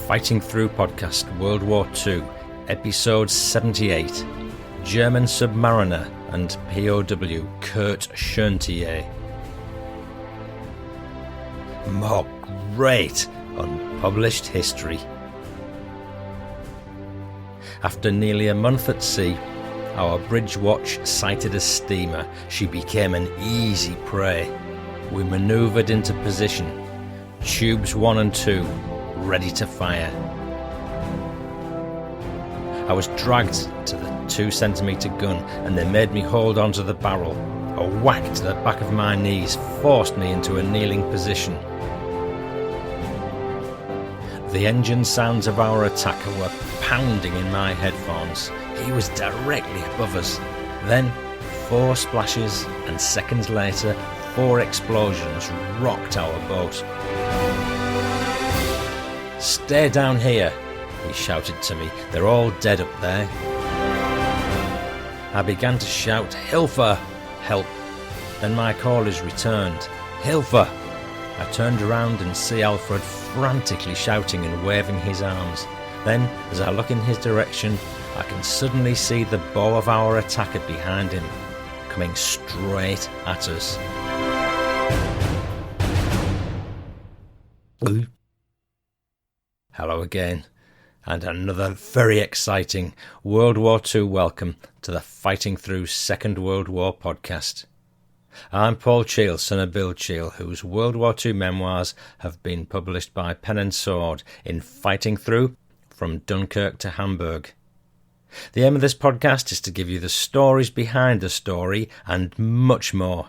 Fighting Through Podcast, World War II, Episode 78, German Submariner and POW Kurt Schoenthier. More great unpublished history. After nearly a month at sea, our bridge watch sighted a steamer. She became an easy prey. We manoeuvred into position. Tubes 1 and 2, ready to fire. I was dragged to the 2-centimetre gun and they made me hold on to the barrel. A whack to the back of my knees forced me into a kneeling position. The engine sounds of our attacker were pounding in my headphones. He was directly above us. Then 4 splashes and seconds later 4 explosions rocked our boat. "Stay down here," he shouted to me. "They're all dead up there." I began to shout, "Hilfe! Help!" Then my callers returned, "Hilfe!" I turned around and see Alfred frantically shouting and waving his arms. Then, as I look in his direction, I can suddenly see the bow of our attacker behind him, coming straight at us. Hello again, and another very exciting World War II welcome to the Fighting Through Second World War podcast. I'm Paul Cheel, son of Bill Cheel, whose World War II memoirs have been published by Pen and Sword in Fighting Through From Dunkirk to Hamburg. The aim of this podcast is to give you the stories behind the story and much more.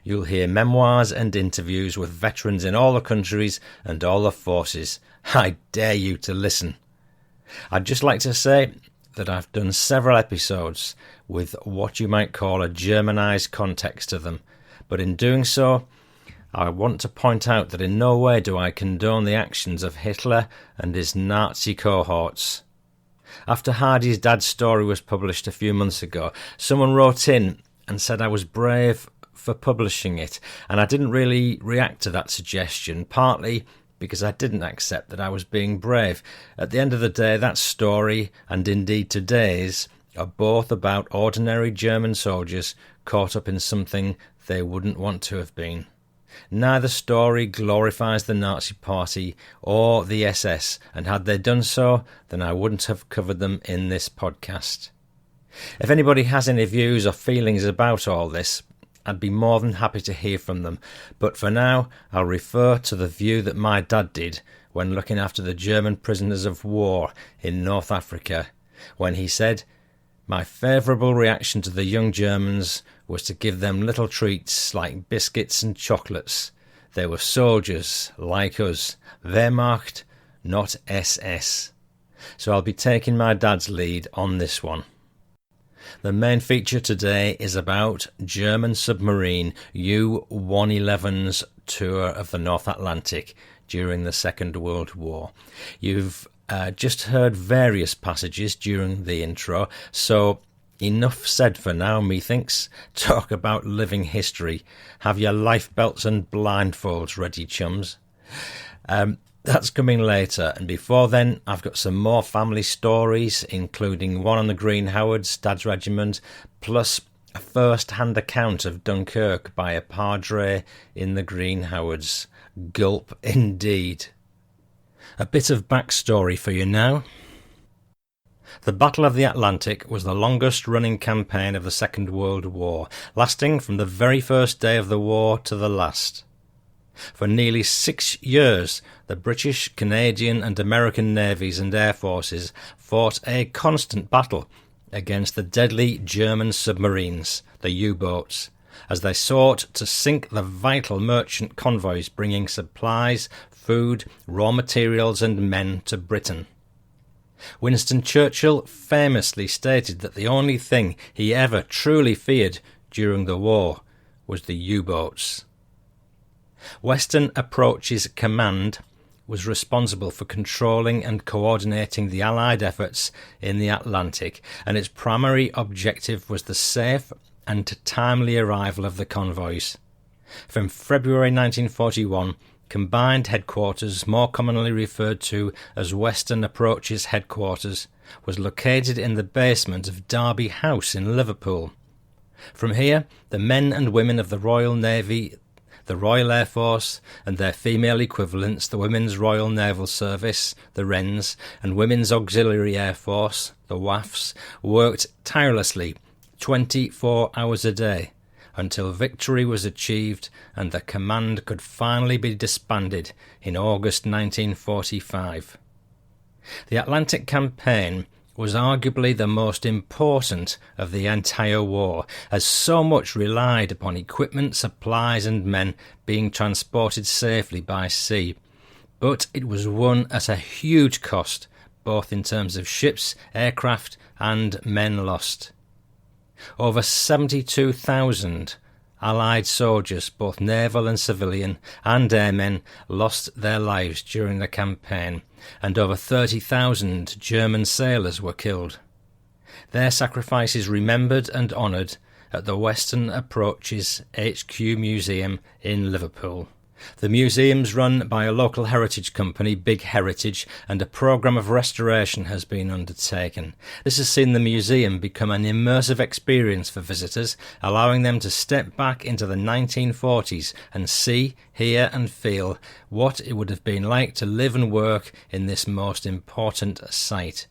You'll hear memoirs and interviews with veterans in all the countries and all the forces. I dare you to listen. I'd just like to say that I've done several episodes with what you might call a Germanised context to them, but in doing so, I want to point out that in no way do I condone the actions of Hitler and his Nazi cohorts. After Hardy's dad's story was published a few months ago, someone wrote in and said I was brave for publishing it, and I didn't really react to that suggestion, partly because I didn't accept that I was being brave. At the end of the day, that story, and indeed today's, are both about ordinary German soldiers caught up in something they wouldn't want to have been. Neither story glorifies the Nazi Party or the SS, and had they done so, then I wouldn't have covered them in this podcast. If anybody has any views or feelings about all this, I'd be more than happy to hear from them, but for now I'll refer to the view that my dad did when looking after the German prisoners of war in North Africa, when he said, "My favourable reaction to the young Germans was to give them little treats like biscuits and chocolates. They were soldiers like us, Wehrmacht, not SS." So I'll be taking my dad's lead on this one. The main feature today is about German submarine U-111's tour of the North Atlantic during the Second World War. You've just heard various passages during the intro, so enough said for now, methinks. Talk about living history. Have your life belts and blindfolds ready, chums. That's coming later, and before then I've got some more family stories, including one on the Green Howard's Dad's Regiment, plus a first-hand account of Dunkirk by a Padre in the Green Howards. Gulp indeed. A bit of backstory for you now. The Battle of the Atlantic was the longest-running campaign of the Second World War, lasting from the very first day of the war to the last. For nearly 6 years, the British, Canadian and American navies and air forces fought a constant battle against the deadly German submarines, the U-boats, as they sought to sink the vital merchant convoys bringing supplies, food, raw materials and men to Britain. Winston Churchill famously stated that the only thing he ever truly feared during the war was the U-boats. Western Approaches Command was responsible for controlling and coordinating the Allied efforts in the Atlantic, and its primary objective was the safe and timely arrival of the convoys. From February 1941 Combined Headquarters, more commonly referred to as Western Approaches Headquarters, was located in the basement of Derby House in Liverpool. From here, the men and women of the Royal Navy, the Royal Air Force, and their female equivalents, the Women's Royal Naval Service, the Wrens, and Women's Auxiliary Air Force, the WAFs, worked tirelessly 24 hours a day until victory was achieved and the command could finally be disbanded in August 1945. The Atlantic Campaign was arguably the most important of the entire war, as so much relied upon equipment, supplies and men being transported safely by sea. But it was won at a huge cost, both in terms of ships, aircraft and men lost. Over 72,000 Allied soldiers, both naval and civilian, and airmen, lost their lives during the campaign, and over 30,000 German sailors were killed. Their sacrifices remembered and honoured at the Western Approaches HQ Museum in Liverpool. The museum's run by a local heritage company, Big Heritage, and a programme of restoration has been undertaken. This has seen the museum become an immersive experience for visitors, allowing them to step back into the 1940s and see, hear and feel what it would have been like to live and work in this most important site.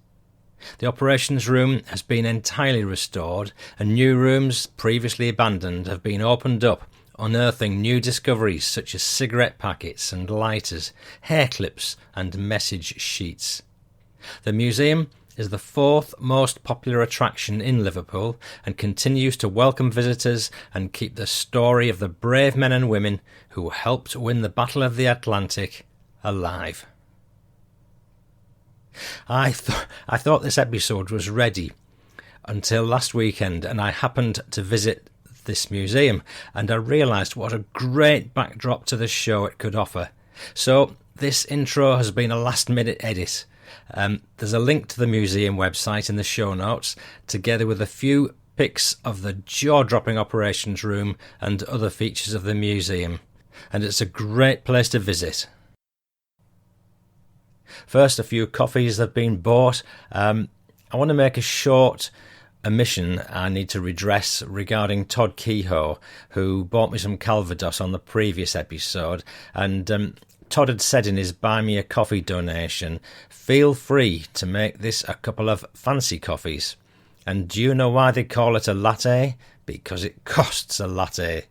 The operations room has been entirely restored, and new rooms previously abandoned have been opened up, unearthing new discoveries such as cigarette packets and lighters, hair clips and message sheets. The museum is the fourth most popular attraction in Liverpool and continues to welcome visitors and keep the story of the brave men and women who helped win the Battle of the Atlantic alive. I thought this episode was ready until last weekend, and I happened to visit this museum, and I realised what a great backdrop to the show it could offer. So this intro has been a last-minute edit. There's a link to the museum website in the show notes, together with a few pics of the jaw-dropping operations room and other features of the museum, and it's a great place to visit. First, a few coffees have been bought. I want to make a short omission I need to redress regarding Todd Kehoe, who bought me some Calvados on the previous episode, and Todd had said in his Buy Me a Coffee donation, feel free to make this a couple of fancy coffees. And do you know why they call it a latte? Because it costs a latte.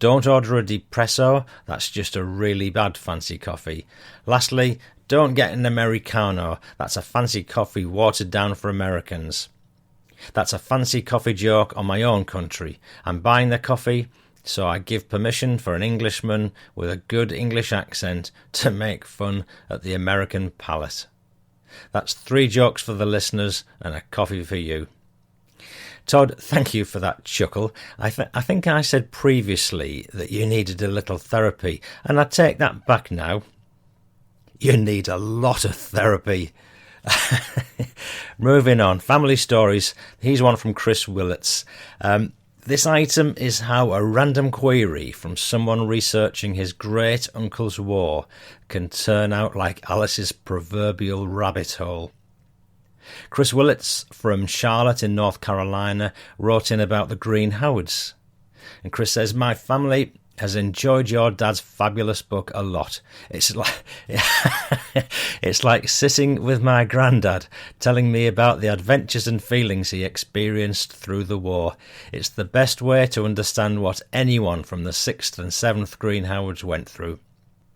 Don't order a depresso, that's just a really bad fancy coffee. Lastly, don't get an Americano, that's a fancy coffee watered down for Americans. That's a fancy coffee joke on my own country. I'm buying the coffee, so I give permission for an Englishman with a good English accent to make fun at the American palate. That's 3 jokes for the listeners and a coffee for you. Todd, thank you for that chuckle. I think I said previously that you needed a little therapy, and I take that back now. You need a lot of therapy. Moving on, family stories. Here's one from Chris Willets. This item is how a random query from someone researching his great uncle's war can turn out like Alice's proverbial rabbit hole. Chris Willets from Charlotte in North Carolina wrote in about the Green Howards. And Chris says, my family has enjoyed your dad's fabulous book a lot. It's like sitting with my granddad, telling me about the adventures and feelings he experienced through the war. It's the best way to understand what anyone from the 6th and 7th Green Howards went through.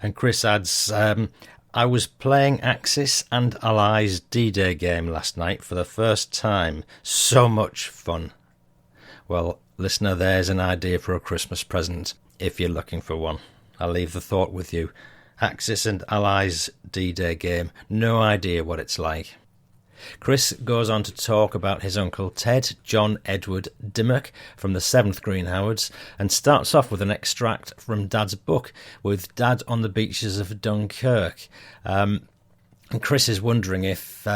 And Chris adds, I was playing Axis and Allies D-Day game last night for the first time. So much fun. Well, listener, there's an idea for a Christmas present. If you're looking for one, I'll leave the thought with you. Axis and Allies D-Day game, no idea what it's like. Chris goes on to talk about his uncle Ted John Edward Dimock from the 7th Green Howards, and starts off with an extract from Dad's book with Dad on the beaches of Dunkirk. And Chris is wondering if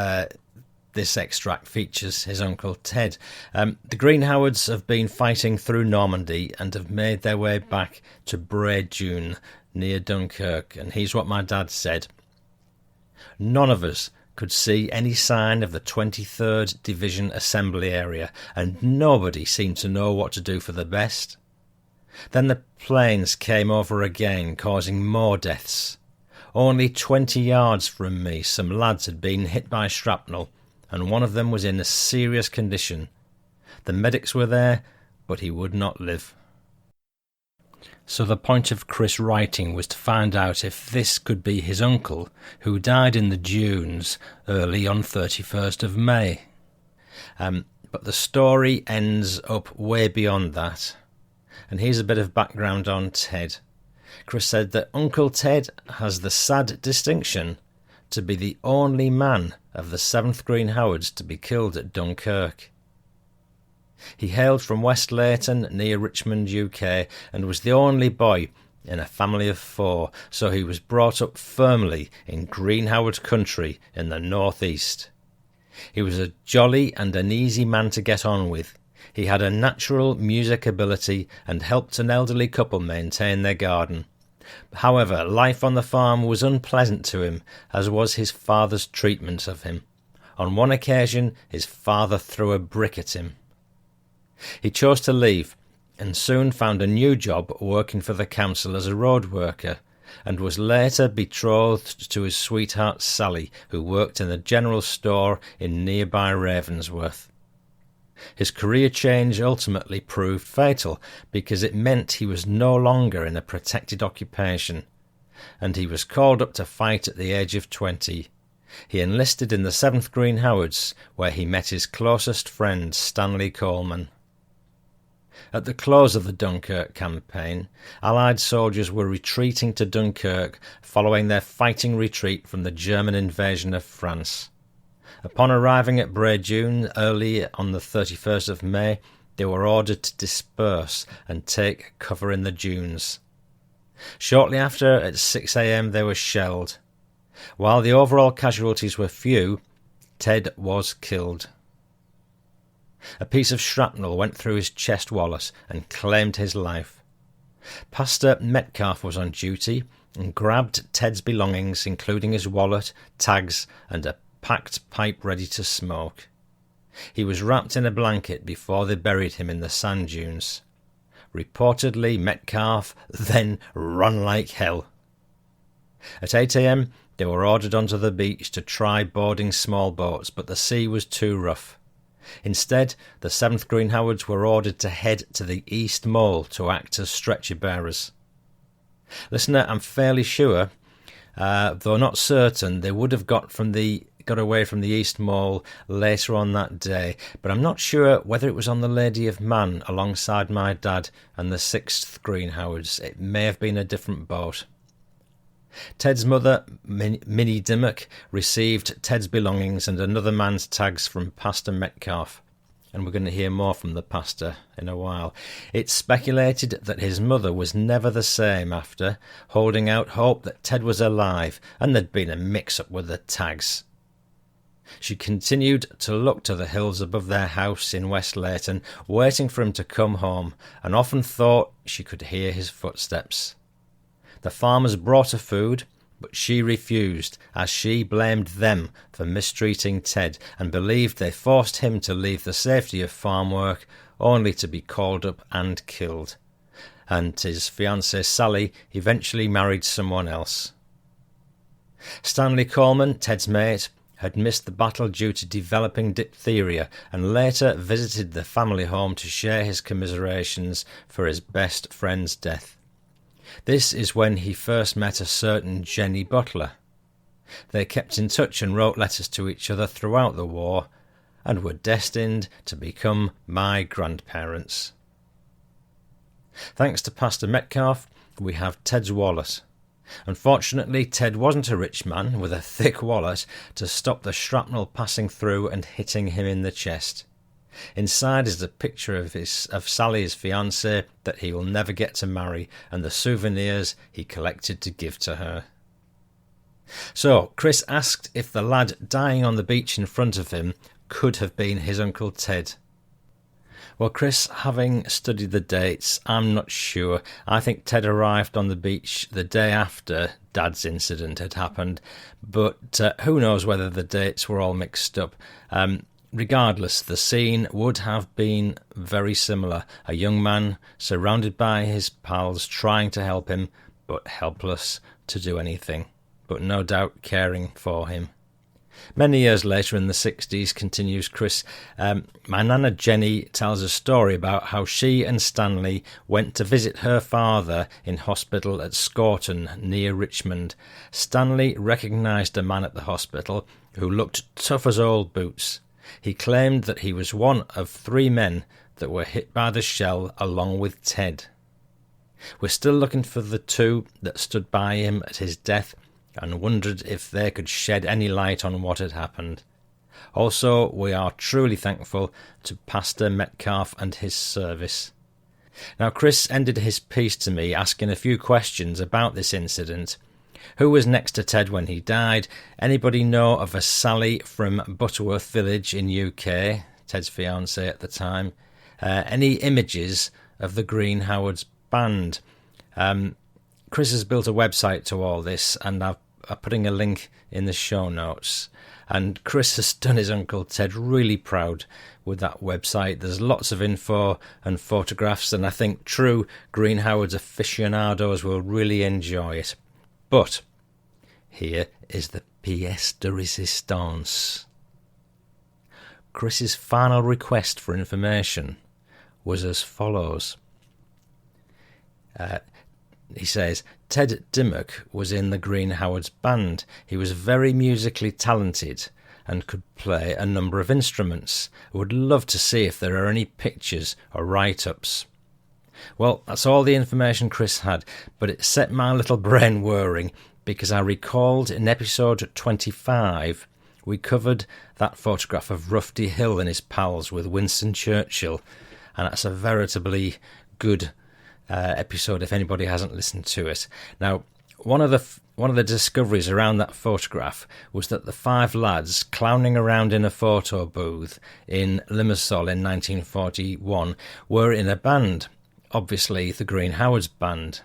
this extract features his uncle Ted. The Green Howards have been fighting through Normandy and have made their way back to Bray Dune, near Dunkirk, and here's what my dad said. None of us could see any sign of the 23rd Division assembly area, and nobody seemed to know what to do for the best. Then the planes came over again, causing more deaths. Only 20 yards from me, some lads had been hit by shrapnel, and one of them was in a serious condition. The medics were there, but he would not live. So the point of Chris writing was to find out if this could be his uncle, who died in the dunes early on 31st of May. But the story ends up way beyond that. And here's a bit of background on Ted. Chris said that Uncle Ted has the sad distinction to be the only man of the 7th Green Howards to be killed at Dunkirk. He hailed from West Leighton near Richmond, UK, and was the only boy in a family of 4, so he was brought up firmly in Green Howard country in the northeast. He was a jolly and an easy man to get on with. He had a natural music ability and helped an elderly couple maintain their garden. However, life on the farm was unpleasant to him, as was his father's treatment of him. On one occasion, his father threw a brick at him. He chose to leave, and soon found a new job working for the council as a road worker, and was later betrothed to his sweetheart Sally, who worked in a general store in nearby Ravensworth. His career change ultimately proved fatal, because it meant he was no longer in a protected occupation, and he was called up to fight at the age of 20. He enlisted in the 7th Green Howards, where he met his closest friend Stanley Coleman. At the close of the Dunkirk campaign, Allied soldiers were retreating to Dunkirk following their fighting retreat from the German invasion of France. Upon arriving at Bray Dune early on the 31st of May, they were ordered to disperse and take cover in the dunes. Shortly after, at 6 a.m, they were shelled. While the overall casualties were few, Ted was killed. A piece of shrapnel went through his chest wallet and claimed his life. Pastor Metcalf was on duty and grabbed Ted's belongings, including his wallet, tags, and a packed pipe ready to smoke. He was wrapped in a blanket before they buried him in the sand dunes. Reportedly, Metcalf then ran like hell. At 8 a.m, they were ordered onto the beach to try boarding small boats, but the sea was too rough. Instead, the 7th Green Howards were ordered to head to the East Mole to act as stretcher bearers. Listener, I'm fairly sure, though not certain, they would have got away from the East Mole later on that day, but I'm not sure whether it was on the Lady of Man alongside my dad and the 6th Green Howards. It may have been a different boat. Ted's mother, Minnie Dimock, received Ted's belongings and another man's tags from Pastor Metcalf, and we're going to hear more from the pastor in a while. It's speculated that his mother was never the same after, holding out hope that Ted was alive and there'd been a mix-up with the tags. She continued to look to the hills above their house in West Leighton, waiting for him to come home, and often thought she could hear his footsteps. The farmers brought her food, but she refused, as she blamed them for mistreating Ted and believed they forced him to leave the safety of farm work only to be called up and killed. And his fiancée Sally eventually married someone else. Stanley Coleman, Ted's mate, had missed the battle due to developing diphtheria and later visited the family home to share his commiserations for his best friend's death. This is when he first met a certain Jenny Butler. They kept in touch and wrote letters to each other throughout the war and were destined to become my grandparents. Thanks to Pastor Metcalf, we have Ted's wallet. Unfortunately, Ted wasn't a rich man with a thick wallet to stop the shrapnel passing through and hitting him in the chest. Inside is a picture of Sally's fiancé that he will never get to marry, and the souvenirs he collected to give to her. So, Chris asked if the lad dying on the beach in front of him could have been his Uncle Ted. Well, Chris, having studied the dates, I'm not sure. I think Ted arrived on the beach the day after Dad's incident had happened, but who knows whether the dates were all mixed up. Regardless, the scene would have been very similar. A young man surrounded by his pals trying to help him, but helpless to do anything, but no doubt caring for him. Many years later in the 60s, continues Chris, my nana Jenny tells a story about how she and Stanley went to visit her father in hospital at Scorton near Richmond. Stanley recognised a man at the hospital who looked tough as old boots. He claimed that he was one of 3 men that were hit by the shell along with Ted. We're still looking for the 2 that stood by him at his death and wondered if they could shed any light on what had happened. Also, we are truly thankful to Pastor Metcalf and his service. Now, Chris ended his piece to me asking a few questions about this incident. Who was next to Ted when he died? Anybody know of a Sally from Butterworth Village in UK, Ted's fiancée at the time? Any images of the Green Howard's band? Chris has built a website to all this, and I'm putting a link in the show notes. And Chris has done his Uncle Ted really proud with that website. There's lots of info and photographs, and I think true Green Howard's aficionados will really enjoy it. But here is the pièce de résistance. Chris's final request for information was as follows. He says, Ted Dimock was in the Green Howard's band. He was very musically talented and could play a number of instruments. I would love to see if there are any pictures or write-ups. Well, that's all the information Chris had, but it set my little brain whirring because I recalled in episode 25 we covered that photograph of Rufty Hill and his pals with Winston Churchill, and that's a veritably good episode if anybody hasn't listened to it. Now, one of the discoveries around that photograph was that the 5 lads clowning around in a photo booth in Limassol in 1941 were in a band, obviously the Green Howard's band.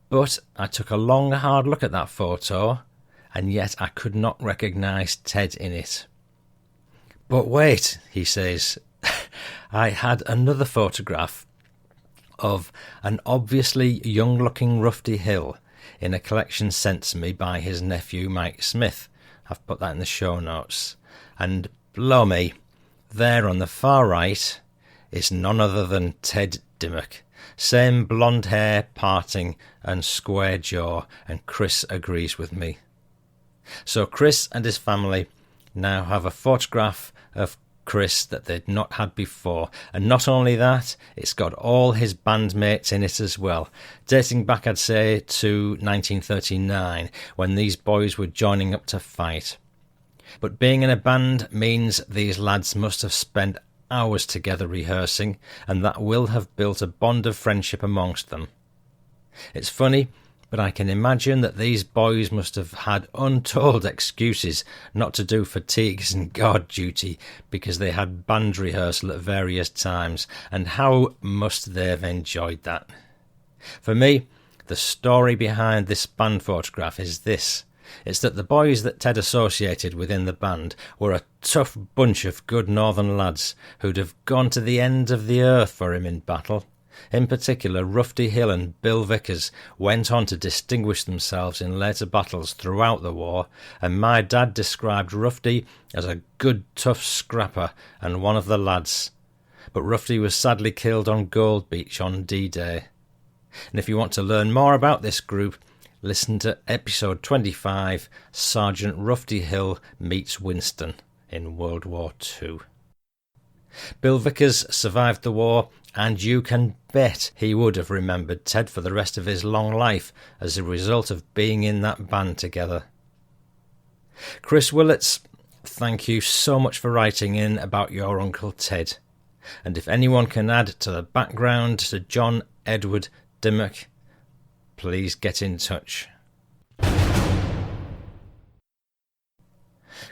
But I took a long, hard look at that photo, and yet I could not recognise Ted in it. But wait, he says, I had another photograph of an obviously young-looking Rufty Hill in a collection sent to me by his nephew Mike Smith. I've put that in the show notes. And blow me, there on the far right is none other than Ted Dimock. Same blonde hair, parting and square jaw, and Chris agrees with me. So Chris and his family now have a photograph of Chris that they'd not had before, and not only that, it's got all his bandmates in it as well, dating back I'd say to 1939 when these boys were joining up to fight. But being in a band means these lads must have spent hours together rehearsing, and that will have built a bond of friendship amongst them. It's funny, but I can imagine that these boys must have had untold excuses not to do fatigues and guard duty because they had band rehearsal at various times, and how must they have enjoyed that? For me, the story behind this band photograph is this. It's that the boys that Ted associated within the band were a tough bunch of good northern lads who'd have gone to the end of the earth for him in battle. In particular, Rufty Hill and Bill Vickers went on to distinguish themselves in later battles throughout the war, and my dad described Rufty as a good tough scrapper and one of the lads. But Rufty was sadly killed on Gold Beach on D-Day. And if you want to learn more about this group, listen to episode 25, Sergeant Rufty Hill meets Winston in World War II. Bill Vickers survived the war, and you can bet he would have remembered Ted for the rest of his long life as a result of being in that band together. Chris Willets, thank you so much for writing in about your Uncle Ted. And if anyone can add to the background to John Edward Dimock, please get in touch.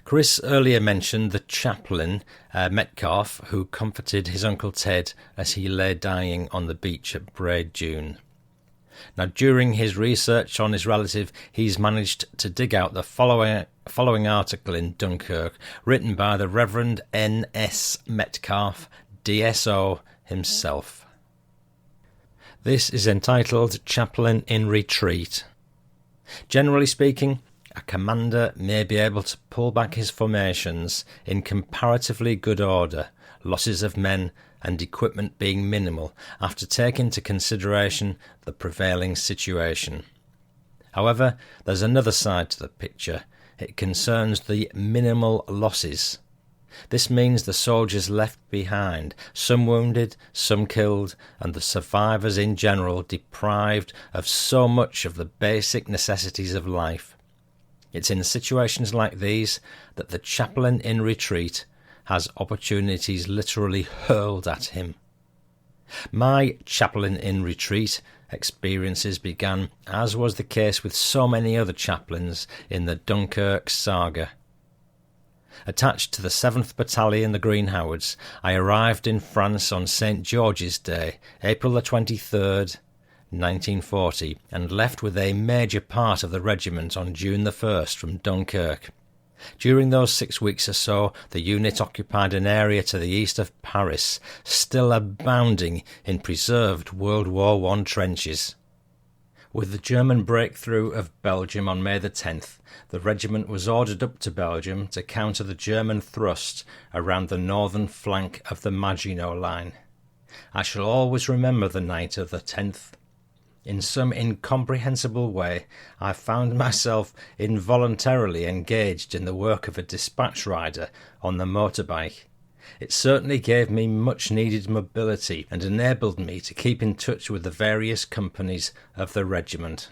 Chris earlier mentioned the chaplain, Metcalf, who comforted his Uncle Ted as he lay dying on the beach at Braid Dune. Now, during his research on his relative, he's managed to dig out the following article in Dunkirk, written by the Reverend N.S. Metcalf, DSO himself. This is entitled Chaplain in Retreat. Generally speaking, a commander may be able to pull back his formations in comparatively good order, losses of men and equipment being minimal, after taking into consideration the prevailing situation. However, there's another side to the picture. It concerns the minimal losses. This means the soldiers left behind, some wounded, some killed, and the survivors in general deprived of so much of the basic necessities of life. It's in situations like these that the chaplain in retreat has opportunities literally hurled at him. My chaplain in retreat experiences began, as was the case with so many other chaplains, in the Dunkirk saga. Attached to the 7th Battalion, the Green Howards, I arrived in France on St. George's Day, April the 23rd, 1940, and left with a major part of the regiment on June the 1st from Dunkirk. During those 6 weeks or so, the unit occupied an area to the east of Paris, still abounding in preserved World War I trenches. With the German breakthrough of Belgium on May the 10th, the regiment was ordered up to Belgium to counter the German thrust around the northern flank of the Maginot Line. I shall always remember the night of the 10th. In some incomprehensible way, I found myself involuntarily engaged in the work of a dispatch rider on the motorbike. It certainly gave me much-needed mobility and enabled me to keep in touch with the various companies of the regiment.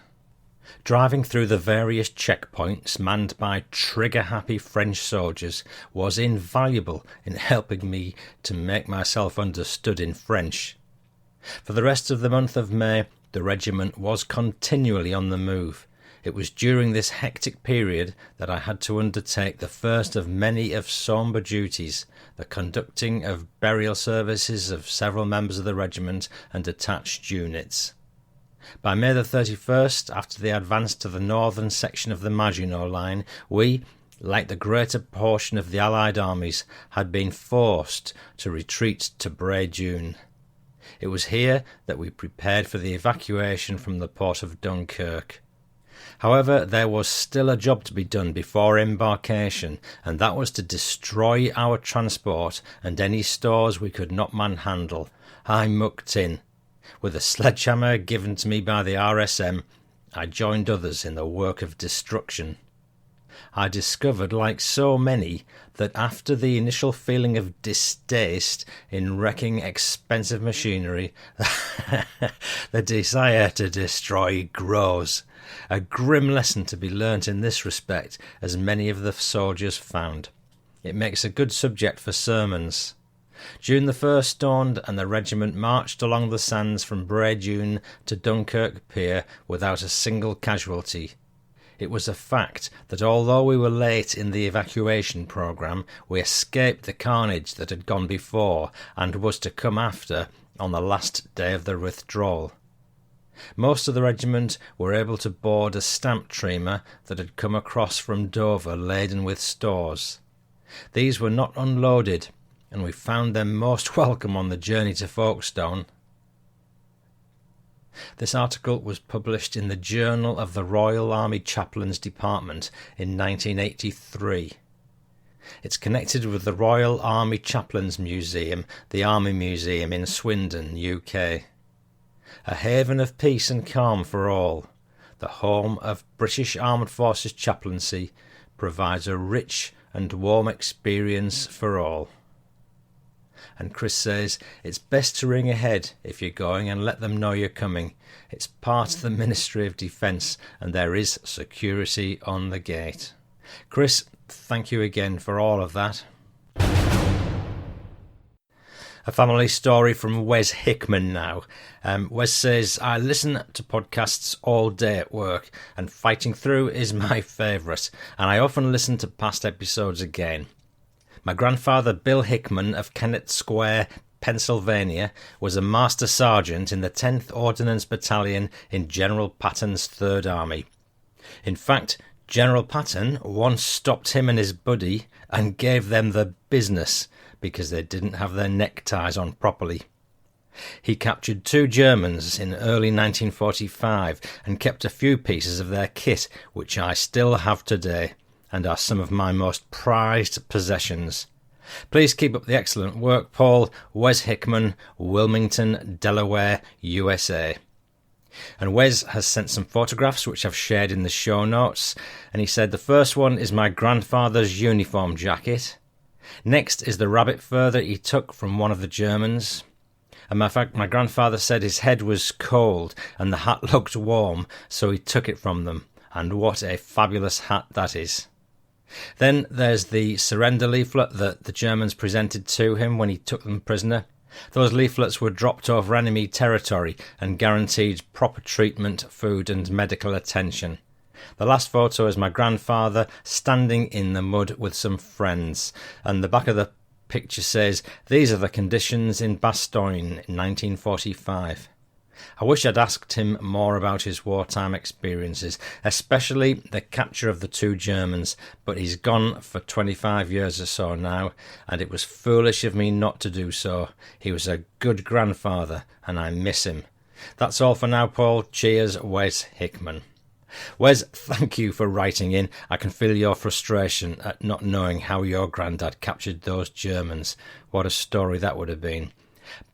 Driving through the various checkpoints manned by trigger-happy French soldiers was invaluable in helping me to make myself understood in French. For the rest of the month of May, the regiment was continually on the move. It was during this hectic period that I had to undertake the first of many of sombre duties, the conducting of burial services of several members of the regiment and attached units. By May the 31st, after the advance to the northern section of the Maginot Line, we, like the greater portion of the Allied armies, had been forced to retreat to Braid Dune. It was here that we prepared for the evacuation from the port of Dunkirk. However, there was still a job to be done before embarkation, and that was to destroy our transport and any stores we could not manhandle. I mucked in. With a sledgehammer given to me by the RSM, I joined others in the work of destruction. I discovered, like so many, that after the initial feeling of distaste in wrecking expensive machinery, the desire to destroy grows. A grim lesson to be learnt in this respect, as many of the soldiers found. It makes a good subject for sermons. June the 1st dawned, and the regiment marched along the sands from Braid Dune to Dunkirk Pier without a single casualty. It was a fact that although we were late in the evacuation programme, we escaped the carnage that had gone before and was to come after on the last day of the withdrawal. Most of the regiment were able to board a stamp steamer that had come across from Dover laden with stores. These were not unloaded, and we found them most welcome on the journey to Folkestone. This article was published in the Journal of the Royal Army Chaplains Department in 1983. It's connected with the Royal Army Chaplains Museum, the Army Museum in Swindon, UK. A haven of peace and calm for all, the home of British Armed Forces chaplaincy, provides a rich and warm experience for all. And Chris says, it's best to ring ahead if you're going and let them know you're coming. It's part of the Ministry of Defence and there is security on the gate. Chris, thank you again for all of that. A family story from Wes Hickman now. Wes says, I listen to podcasts all day at work, and Fighting Through is my favourite, and I often listen to past episodes again. My grandfather, Bill Hickman of Kennett Square, Pennsylvania, was a Master Sergeant in the 10th Ordnance Battalion in General Patton's Third Army. In fact, General Patton once stopped him and his buddy and gave them the business because they didn't have their neckties on properly. He captured 2 Germans in early 1945 and kept a few pieces of their kit, which I still have today and are some of my most prized possessions. Please keep up the excellent work, Paul. Wes Hickman, Wilmington, Delaware, USA. And Wes has sent some photographs which I've shared in the show notes, and he said the first one is my grandfather's uniform jacket. Next is the rabbit fur that he took from one of the Germans. And my grandfather said his head was cold and the hat looked warm, so he took it from them. And what a fabulous hat that is. Then there's the surrender leaflet that the Germans presented to him when he took them prisoner. Those leaflets were dropped over enemy territory and guaranteed proper treatment, food and medical attention. The last photo is my grandfather standing in the mud with some friends, and the back of the picture says, these are the conditions in Bastogne in 1945. I wish I'd asked him more about his wartime experiences, especially the capture of the 2 Germans, but he's gone for 25 years or so now, and it was foolish of me not to do so. He was a good grandfather, and I miss him. That's all for now, Paul. Cheers, Wes Hickman. Wes, thank you for writing in. I can feel your frustration at not knowing how your granddad captured those Germans. What a story that would have been.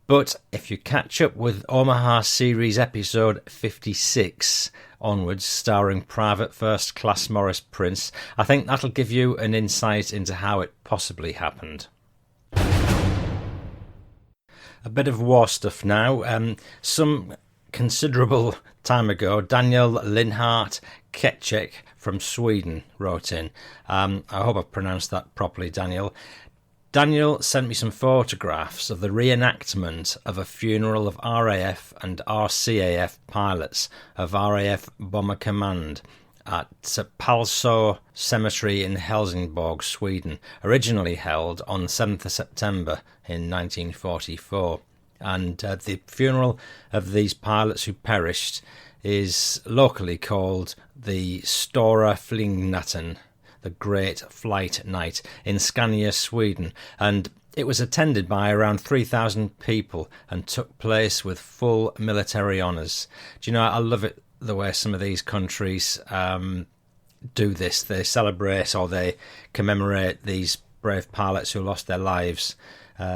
But if you catch up with Omaha Series episode 56 onwards, starring Private First Class Maurice Prince, I think that'll give you an insight into how it possibly happened. A bit of war stuff now. Some considerable time ago, Daniel Linhart Ketchek from Sweden wrote in. I hope I've pronounced that properly, Daniel. Daniel sent me some photographs of the reenactment of a funeral of RAF and RCAF pilots of RAF Bomber Command at Palså Cemetery in Helsingborg, Sweden, originally held on 7th of September in 1944. And the funeral of these pilots who perished is locally called the Stora Flygnatten, the Great Flight Night, in Scania, Sweden, and it was attended by around 3,000 people and took place with full military honours. Do you know, I love it the way some of these countries do this. They celebrate or they commemorate these brave pilots who lost their lives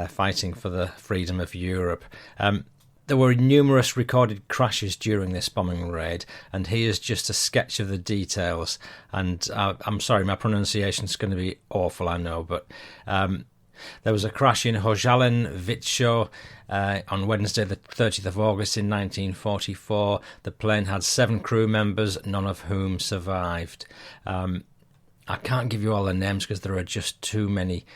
fighting for the freedom of Europe. There were numerous recorded crashes during this bombing raid, and here's just a sketch of the details. And I'm sorry, my pronunciation's going to be awful, I know, but there was a crash in Hojallen-Vitsjo on Wednesday, the 30th of August in 1944. The plane had 7 crew members, none of whom survived. I can't give you all the names because there are just too many,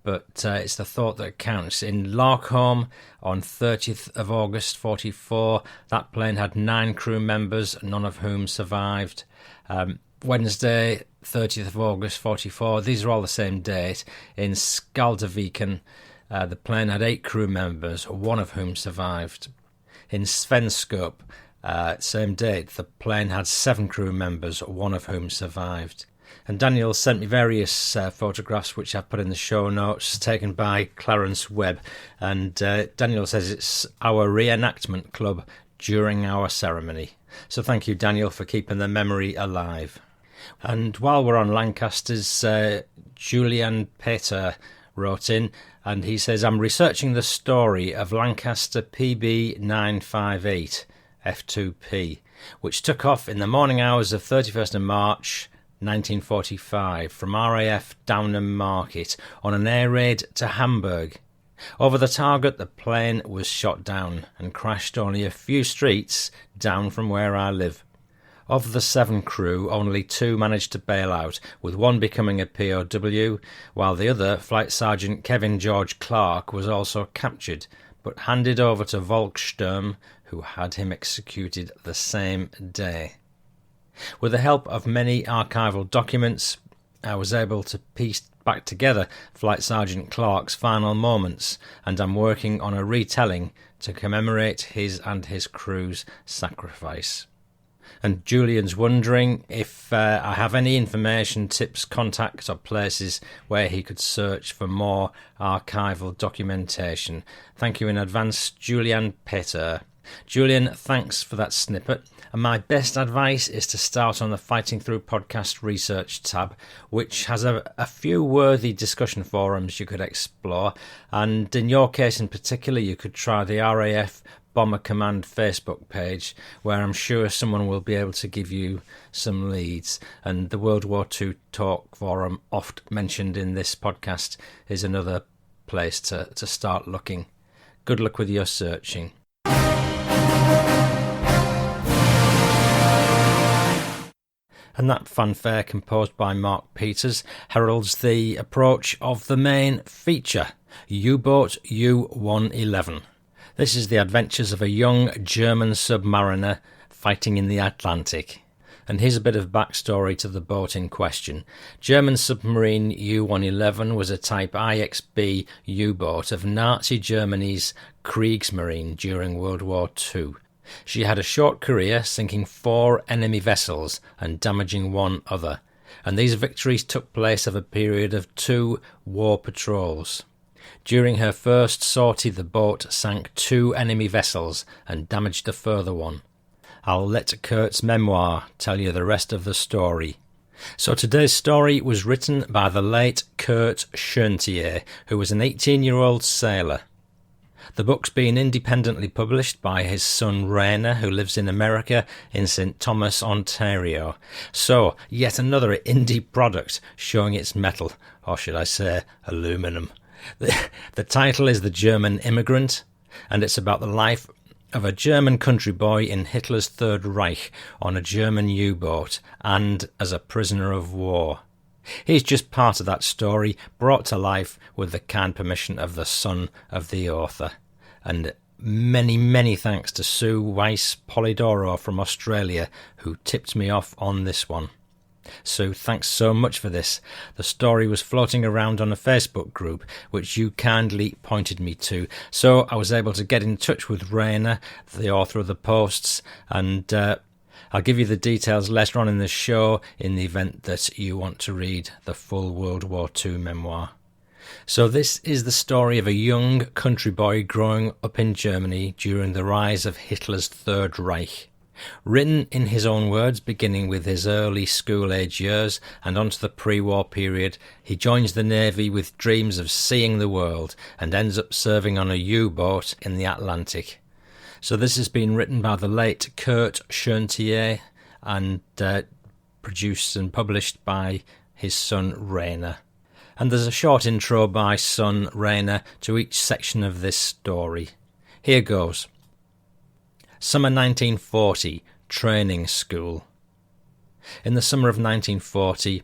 but it's the thought that counts. In Larkholm on 30th of August 44, that plane had 9 crew members, none of whom survived. Wednesday, 30th of August 44, these are all the same date. In Skaldeviken, the plane had 8 crew members, 1 of whom survived. In Svenskop, same date, the plane had 7 crew members, 1 of whom survived. And Daniel sent me various photographs which I've put in the show notes, taken by Clarence Webb. And Daniel says it's our reenactment club during our ceremony. So thank you, Daniel, for keeping the memory alive. And while we're on Lancasters, Julian Peter wrote in, and he says, I'm researching the story of Lancaster PB 958 F2P, which took off in the morning hours of 31st of March 1945 from RAF Downham Market on an air raid to Hamburg. Over the target, the plane was shot down and crashed only a few streets down from where I live. Of the 7 crew, only 2 managed to bail out, with one becoming a POW, while the other, Flight Sergeant Kevin George Clark, was also captured, but handed over to Volkssturm, who had him executed the same day. With the help of many archival documents, I was able to piece back together Flight Sergeant Clark's final moments, and I'm working on a retelling to commemorate his and his crew's sacrifice. And Julian's wondering if I have any information, tips, contacts or places where he could search for more archival documentation. Thank you in advance, Julian Peter. Julian, thanks for that snippet. And my best advice is to start on the Fighting Through Podcast Research tab, which has a few worthy discussion forums you could explore. And in your case in particular, you could try the RAF Bomber Command Facebook page, where I'm sure someone will be able to give you some leads. And the World War II Talk Forum, oft mentioned in this podcast, is another place to start looking. Good luck with your searching. And that fanfare, composed by Mark Peters, heralds the approach of the main feature, U-Boat U-111. This is the adventures of a young German submariner fighting in the Atlantic. And here's a bit of backstory to the boat in question. German submarine U-111 was a Type IXB U-boat of Nazi Germany's Kriegsmarine during World War II. She had a short career, sinking 4 enemy vessels and damaging 1 other, and these victories took place over a period of 2 war patrols. During her first sortie, the boat sank 2 enemy vessels and damaged a further 1. I'll let Kurt's memoir tell you the rest of the story. So today's story was written by the late Kurt Schoenthier, who was an 18-year-old sailor. The book's been independently published by his son Rainer, who lives in America in St. Thomas, Ontario. So, yet another indie product showing its mettle, or should I say, aluminum. The title is The German Immigrant, and it's about the life of a German country boy in Hitler's Third Reich on a German U-boat and as a prisoner of war. He's just part of that story, brought to life with the kind permission of the son of the author. And many, many thanks to Sue Weiss Polidoro from Australia, who tipped me off on this one. Sue, thanks so much for this. The story was floating around on a Facebook group, which you kindly pointed me to, so I was able to get in touch with Rainer, the author of the posts, and I'll give you the details later on in the show in the event that you want to read the full World War II memoir. So this is the story of a young country boy growing up in Germany during the rise of Hitler's Third Reich. Written in his own words, beginning with his early school-age years and onto the pre-war period, he joins the Navy with dreams of seeing the world and ends up serving on a U-boat in the Atlantic. So this has been written by the late Kurt Schoenthier and produced and published by his son Rainer. And there's a short intro by son Rainer to each section of this story. Here goes. Summer 1940, training school. In the summer of 1940,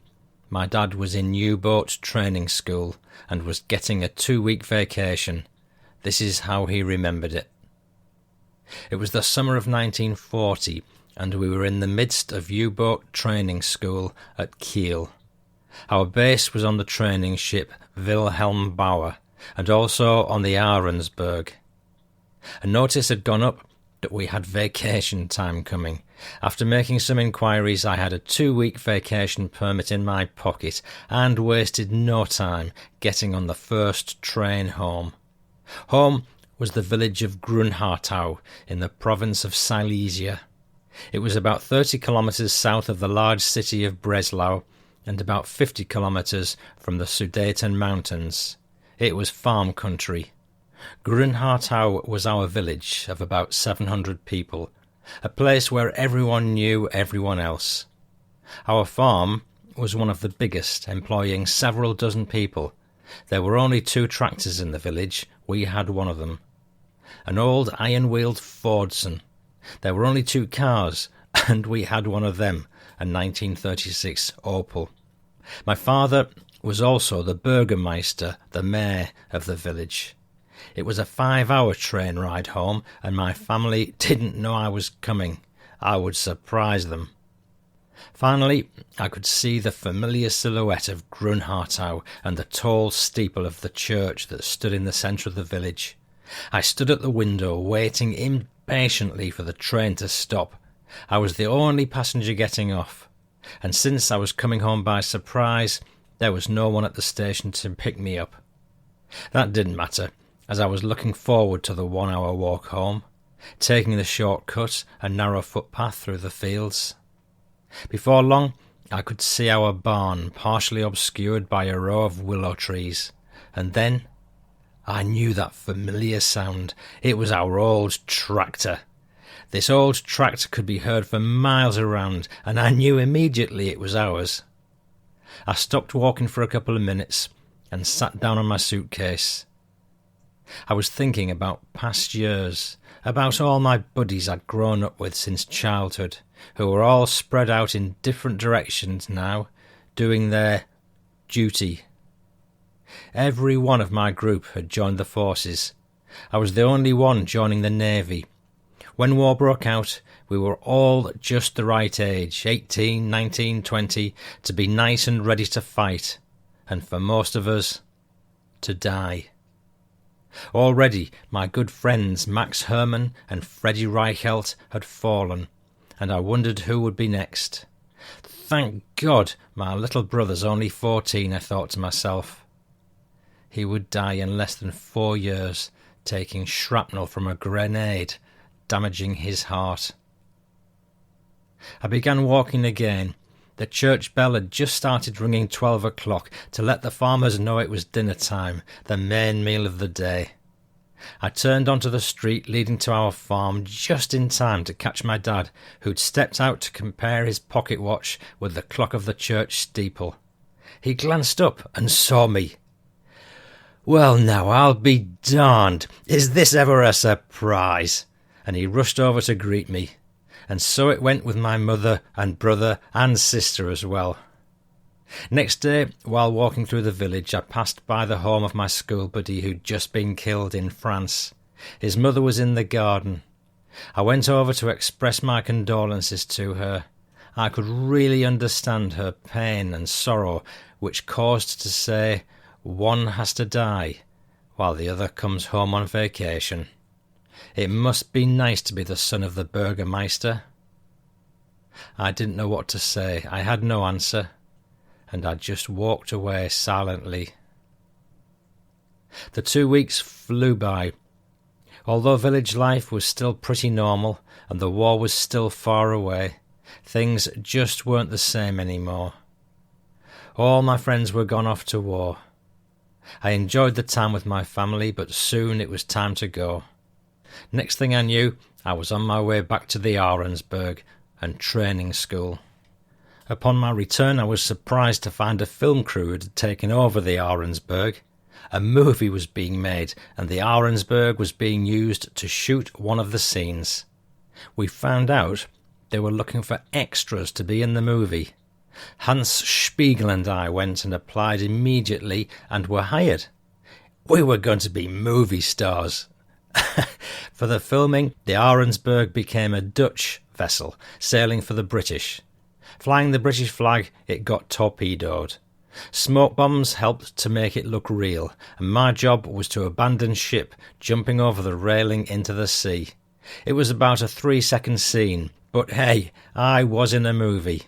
my dad was in U-boat training school and was getting a 2-week vacation. This is how he remembered it. It was the summer of 1940, and we were in the midst of U-boat training school at Kiel. Our base was on the training ship Wilhelm Bauer, and also on the Ahrensburg. A notice had gone up that we had vacation time coming. After making some inquiries, I had a 2-week vacation permit in my pocket and wasted no time getting on the first train home. Home was the village of Grunhartau in the province of Silesia. It was about 30 kilometres south of the large city of Breslau and about 50 kilometres from the Sudeten Mountains. It was farm country. Grunhartau was our village of about 700 people, a place where everyone knew everyone else. Our farm was one of the biggest, employing several dozen people. There were only 2 tractors in the village. We had one of them. An old iron-wheeled Fordson. There were only 2 cars, and we had one of them, a 1936 Opel. My father was also the Bürgermeister, the mayor of the village. It was a 5-hour train ride home, and my family didn't know I was coming. I would surprise them. Finally, I could see the familiar silhouette of Green Howard and the tall steeple of the church that stood in the centre of the village. I stood at the window, waiting impatiently for the train to stop. I was the only passenger getting off, and since I was coming home by surprise, there was no one at the station to pick me up. That didn't matter, as I was looking forward to the 1-hour walk home, taking the short cut and narrow footpath through the fields. Before long, I could see our barn partially obscured by a row of willow trees, and then I knew that familiar sound. It was our old tractor. This old tractor could be heard for miles around, and I knew immediately it was ours. I stopped walking for a couple of minutes and sat down on my suitcase. I was thinking about past years, about all my buddies I'd grown up with since childhood, who were all spread out in different directions now, doing their duty. Every one of my group had joined the forces. I was the only one joining the Navy. When war broke out, we were all just the right age, 18, 19, 20, to be nice and ready to fight, and for most of us, to die. Already my good friends Max Herman and Freddie Reichelt had fallen, and I wondered who would be next. Thank God my little brother's only 14, I thought to myself. He would die in less than 4 years, taking shrapnel from a grenade, damaging his heart. I began walking again. The church bell had just started ringing 12 o'clock to let the farmers know it was dinner time, the main meal of the day. I turned onto the street leading to our farm just in time to catch my dad, who'd stepped out to compare his pocket watch with the clock of the church steeple. He glanced up and saw me. "Well now, I'll be darned! Is this ever a surprise?" And he rushed over to greet me. And so it went with my mother and brother and sister as well. Next day, while walking through the village, I passed by the home of my school buddy who'd just been killed in France. His mother was in the garden. I went over to express my condolences to her. I could really understand her pain and sorrow, which caused to say, "One has to die, while the other comes home on vacation. It must be nice to be the son of the Bürgermeister." I didn't know what to say. I had no answer, and I just walked away silently. The 2 weeks flew by. Although village life was still pretty normal and the war was still far away, things just weren't the same anymore. All my friends were gone off to war. I enjoyed the time with my family, but soon it was time to go. Next thing I knew, I was on my way back to the Ahrensburg and training school. Upon my return, I was surprised to find a film crew had taken over the Ahrensburg. A movie was being made, and the Ahrensburg was being used to shoot one of the scenes. We found out they were looking for extras to be in the movie. Hans Spiegel and I went and applied immediately and were hired. We were going to be movie stars. For the filming, the Ahrensburg became a Dutch vessel sailing for the British. Flying the British flag, it got torpedoed. Smoke bombs helped to make it look real, and my job was to abandon ship, jumping over the railing into the sea. It was about a 3-second scene, but hey, I was in a movie.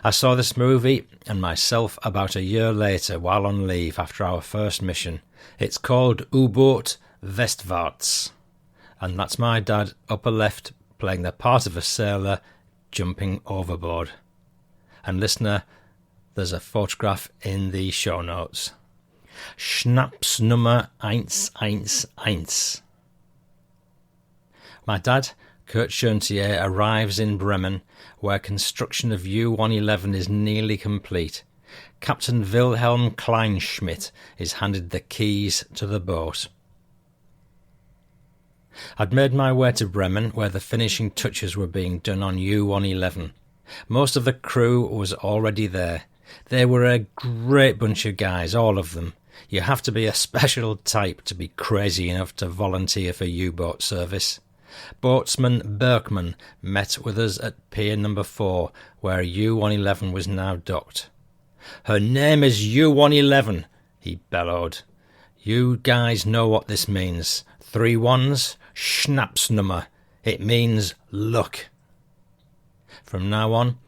I saw this movie and myself about a year later while on leave after our first mission. It's called U-Boot Westwärts, and that's my dad, upper left, playing the part of a sailor jumping overboard. And listener, there's a photograph in the show notes. Schnaps Nummer 111. My dad, Kurt Schoenthier, arrives in Bremen, where construction of U-111 is nearly complete. Captain Wilhelm Kleinschmidt is handed the keys to the boat. I'd made my way to Bremen, where the finishing touches were being done on U-111. Most of the crew was already there. They were a great bunch of guys, all of them. You have to be a special type to be crazy enough to volunteer for U-boat service. Boatsman Berkman met with us at Pier number 4, where U-111 was now docked. "Her name is U-111, he bellowed. "You guys know what this means. 3 1s, Schnapsnummer. It means luck." From now on,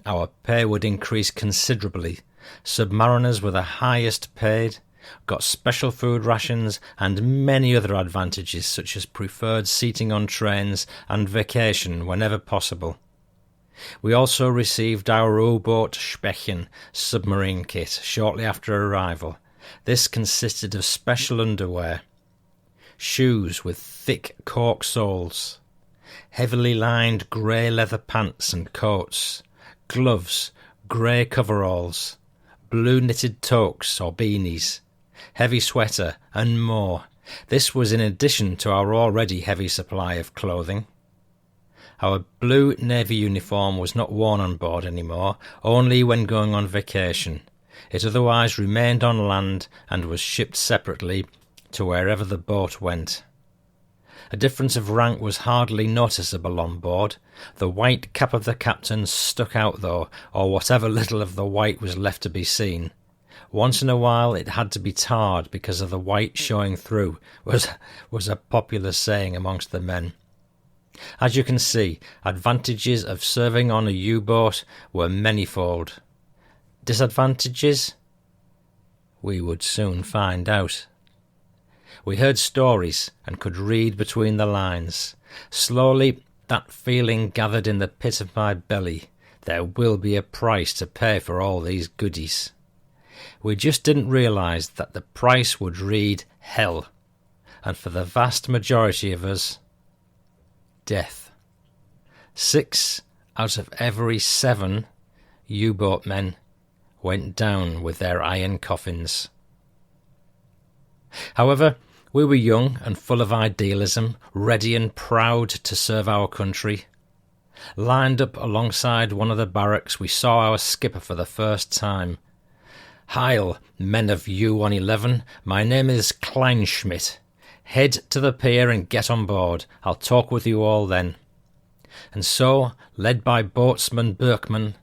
our pay would increase considerably. Submariners were the highest paid, got special food rations and many other advantages such as preferred seating on trains and vacation whenever possible. We also received our U-boat Spechen submarine kit shortly after arrival. This consisted of special underwear, shoes with thick cork soles, heavily lined grey leather pants and coats, gloves, grey coveralls, blue knitted toques or beanies, heavy sweater and more. This was in addition to our already heavy supply of clothing. Our blue navy uniform was not worn on board anymore, only when going on vacation. It otherwise remained on land and was shipped separately to wherever the boat went. A difference of rank was hardly noticeable on board. The white cap of the captain stuck out though, or whatever little of the white was left to be seen. Once in a while it had to be tarred because of the white showing through, was a popular saying amongst the men. As you can see, advantages of serving on a U-boat were manifold. Disadvantages? We would soon find out. We heard stories and could read between the lines. Slowly that feeling gathered in the pit of my belly. There will be a price to pay for all these goodies. We just didn't realise that the price would read hell, and for the vast majority of us, death. 6 out of every 7 U-boat men went down with their iron coffins. However, we were young and full of idealism, ready and proud to serve our country. Lined up alongside one of the barracks, we saw our skipper for the first time. "Heil, men of U-111, my name is Kleinschmidt. Head to the pier and get on board. I'll talk with you all then." And so, led by boatsman Berkman,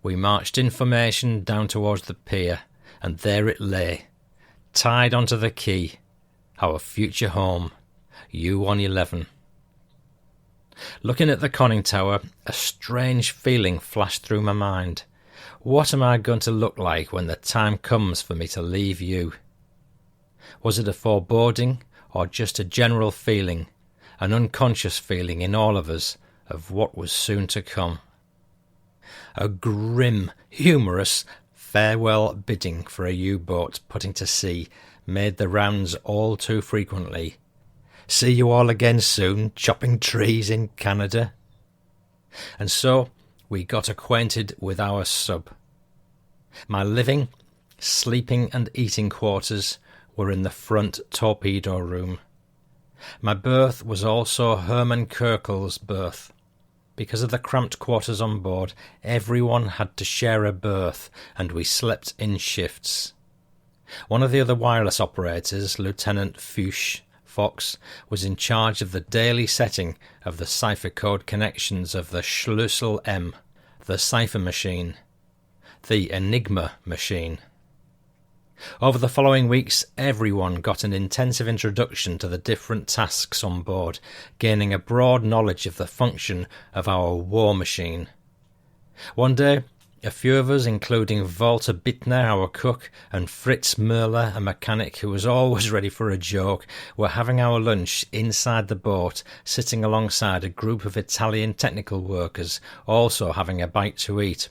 we marched in formation down towards the pier, and there it lay, tied onto the quay, our future home, U-111. Looking at the conning tower, a strange feeling flashed through my mind. What am I going to look like when the time comes for me to leave you? Was it a foreboding, or just a general feeling, an unconscious feeling in all of us of what was soon to come? A grim, humorous farewell bidding for a U-boat putting to sea made the rounds all too frequently. "See you all again soon, chopping trees in Canada." And so we got acquainted with our sub. My living, sleeping and eating quarters were in the front torpedo room. My berth was also Herman Kirkel's berth. Because of the cramped quarters on board, everyone had to share a berth, and we slept in shifts. One of the other wireless operators, Lieutenant Fox, was in charge of the daily setting of the cipher code connections of the Schlüssel M, the cipher machine, the Enigma machine. Over the following weeks, everyone got an intensive introduction to the different tasks on board, gaining a broad knowledge of the function of our war machine. One day, a few of us, including Walter Bittner, our cook, and Fritz Möller, a mechanic who was always ready for a joke, were having our lunch inside the boat, sitting alongside a group of Italian technical workers, also having a bite to eat.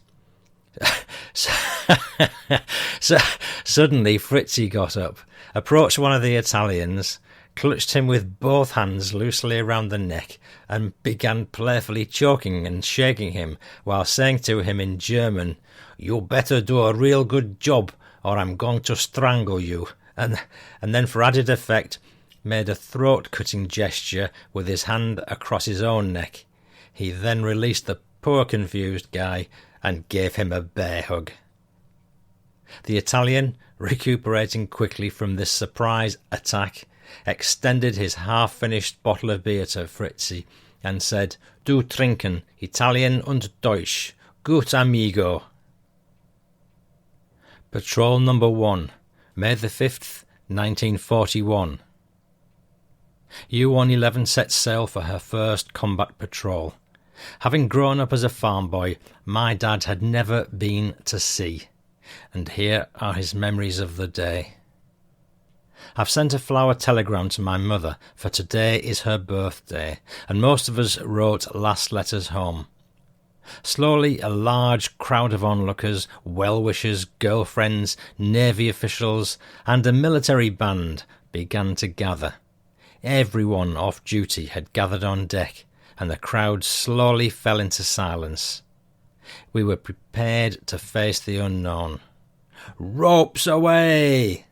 So suddenly Fritzy got up, approached one of the Italians, clutched him with both hands loosely around the neck, and began playfully choking and shaking him, while saying to him in German, "You better do a real good job, or I'm going to strangle you." And then for added effect, made a throat-cutting gesture with his hand across his own neck. He then released the poor confused guy and gave him a bear hug. The Italian, recuperating quickly from this surprise attack, extended his half-finished bottle of beer to Fritzi and said, "Du trinken, Italian und Deutsch, gut amigo." Patrol Number 1, May the 5th, 1941. U-111 set sail for her first combat patrol. Having grown up as a farm boy, my dad had never been to sea, and here are his memories of the day. I've sent a flower telegram to my mother, for today is her birthday, and most of us wrote last letters home. Slowly a large crowd of onlookers, well-wishers, girlfriends, navy officials, and a military band began to gather. Everyone off duty had gathered on deck, and the crowd slowly fell into silence. We were prepared to face the unknown. "Ropes away!"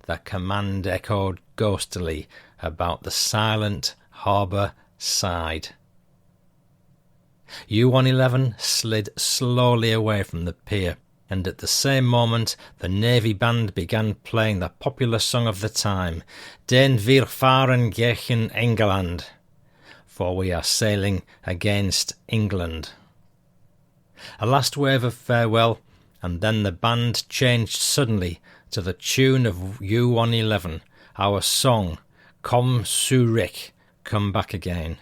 The command echoed ghostily about the silent harbour side. U-111 slid slowly away from the pier, and at the same moment the Navy band began playing the popular song of the time, "Den wir fahren gegen England," for we are sailing against England. A last wave of farewell, and then the band changed suddenly to the tune of U-111, our song, "Komm zurück," come back again.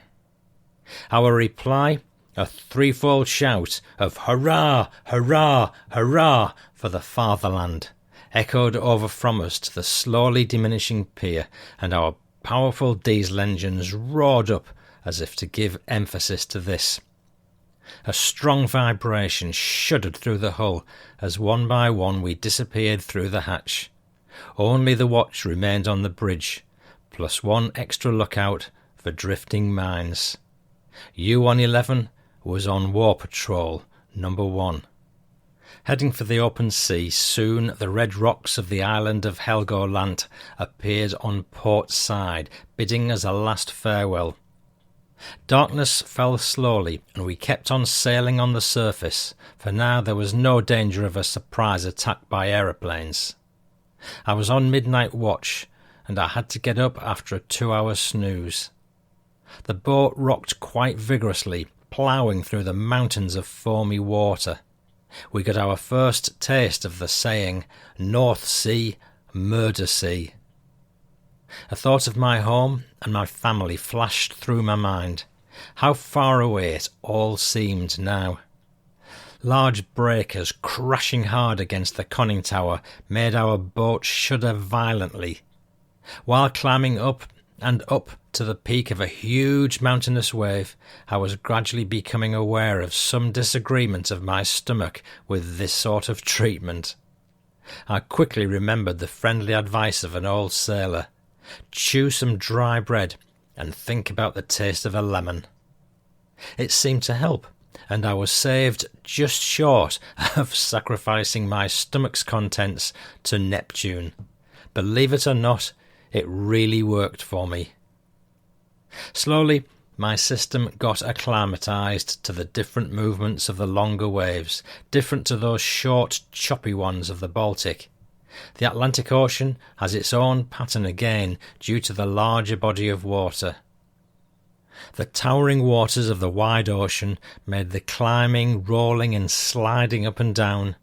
Our reply, a threefold shout of "Hurrah! Hurrah! Hurrah!" for the fatherland, echoed over from us to the slowly diminishing pier, and our powerful diesel engines roared up as if to give emphasis to this. A strong vibration shuddered through the hull as one by one we disappeared through the hatch. Only the watch remained on the bridge, plus one extra lookout for drifting mines. U-111 was on War Patrol Number 1. Heading for the open sea, soon the red rocks of the island of Helgoland appeared on port side, bidding us a last farewell. Darkness fell slowly, and we kept on sailing on the surface, for now there was no danger of a surprise attack by aeroplanes. I was on midnight watch, and I had to get up after a 2-hour snooze. The boat rocked quite vigorously, ploughing through the mountains of foamy water. We got our first taste of the saying, "North Sea, Murder Sea." A thought of my home and my family flashed through my mind. How far away it all seemed now. Large breakers crashing hard against the conning tower made our boat shudder violently. While climbing up and up to the peak of a huge mountainous wave, I was gradually becoming aware of some disagreement of my stomach with this sort of treatment. I quickly remembered the friendly advice of an old sailor: chew some dry bread and think about the taste of a lemon. It seemed to help, and I was saved just short of sacrificing my stomach's contents to Neptune. Believe it or not, it really worked for me. Slowly, my system got acclimatized to the different movements of the longer waves, different to those short, choppy ones of the Baltic. The Atlantic Ocean has its own pattern again due to the larger body of water. The towering waters of the wide ocean made the climbing, rolling and sliding up and down,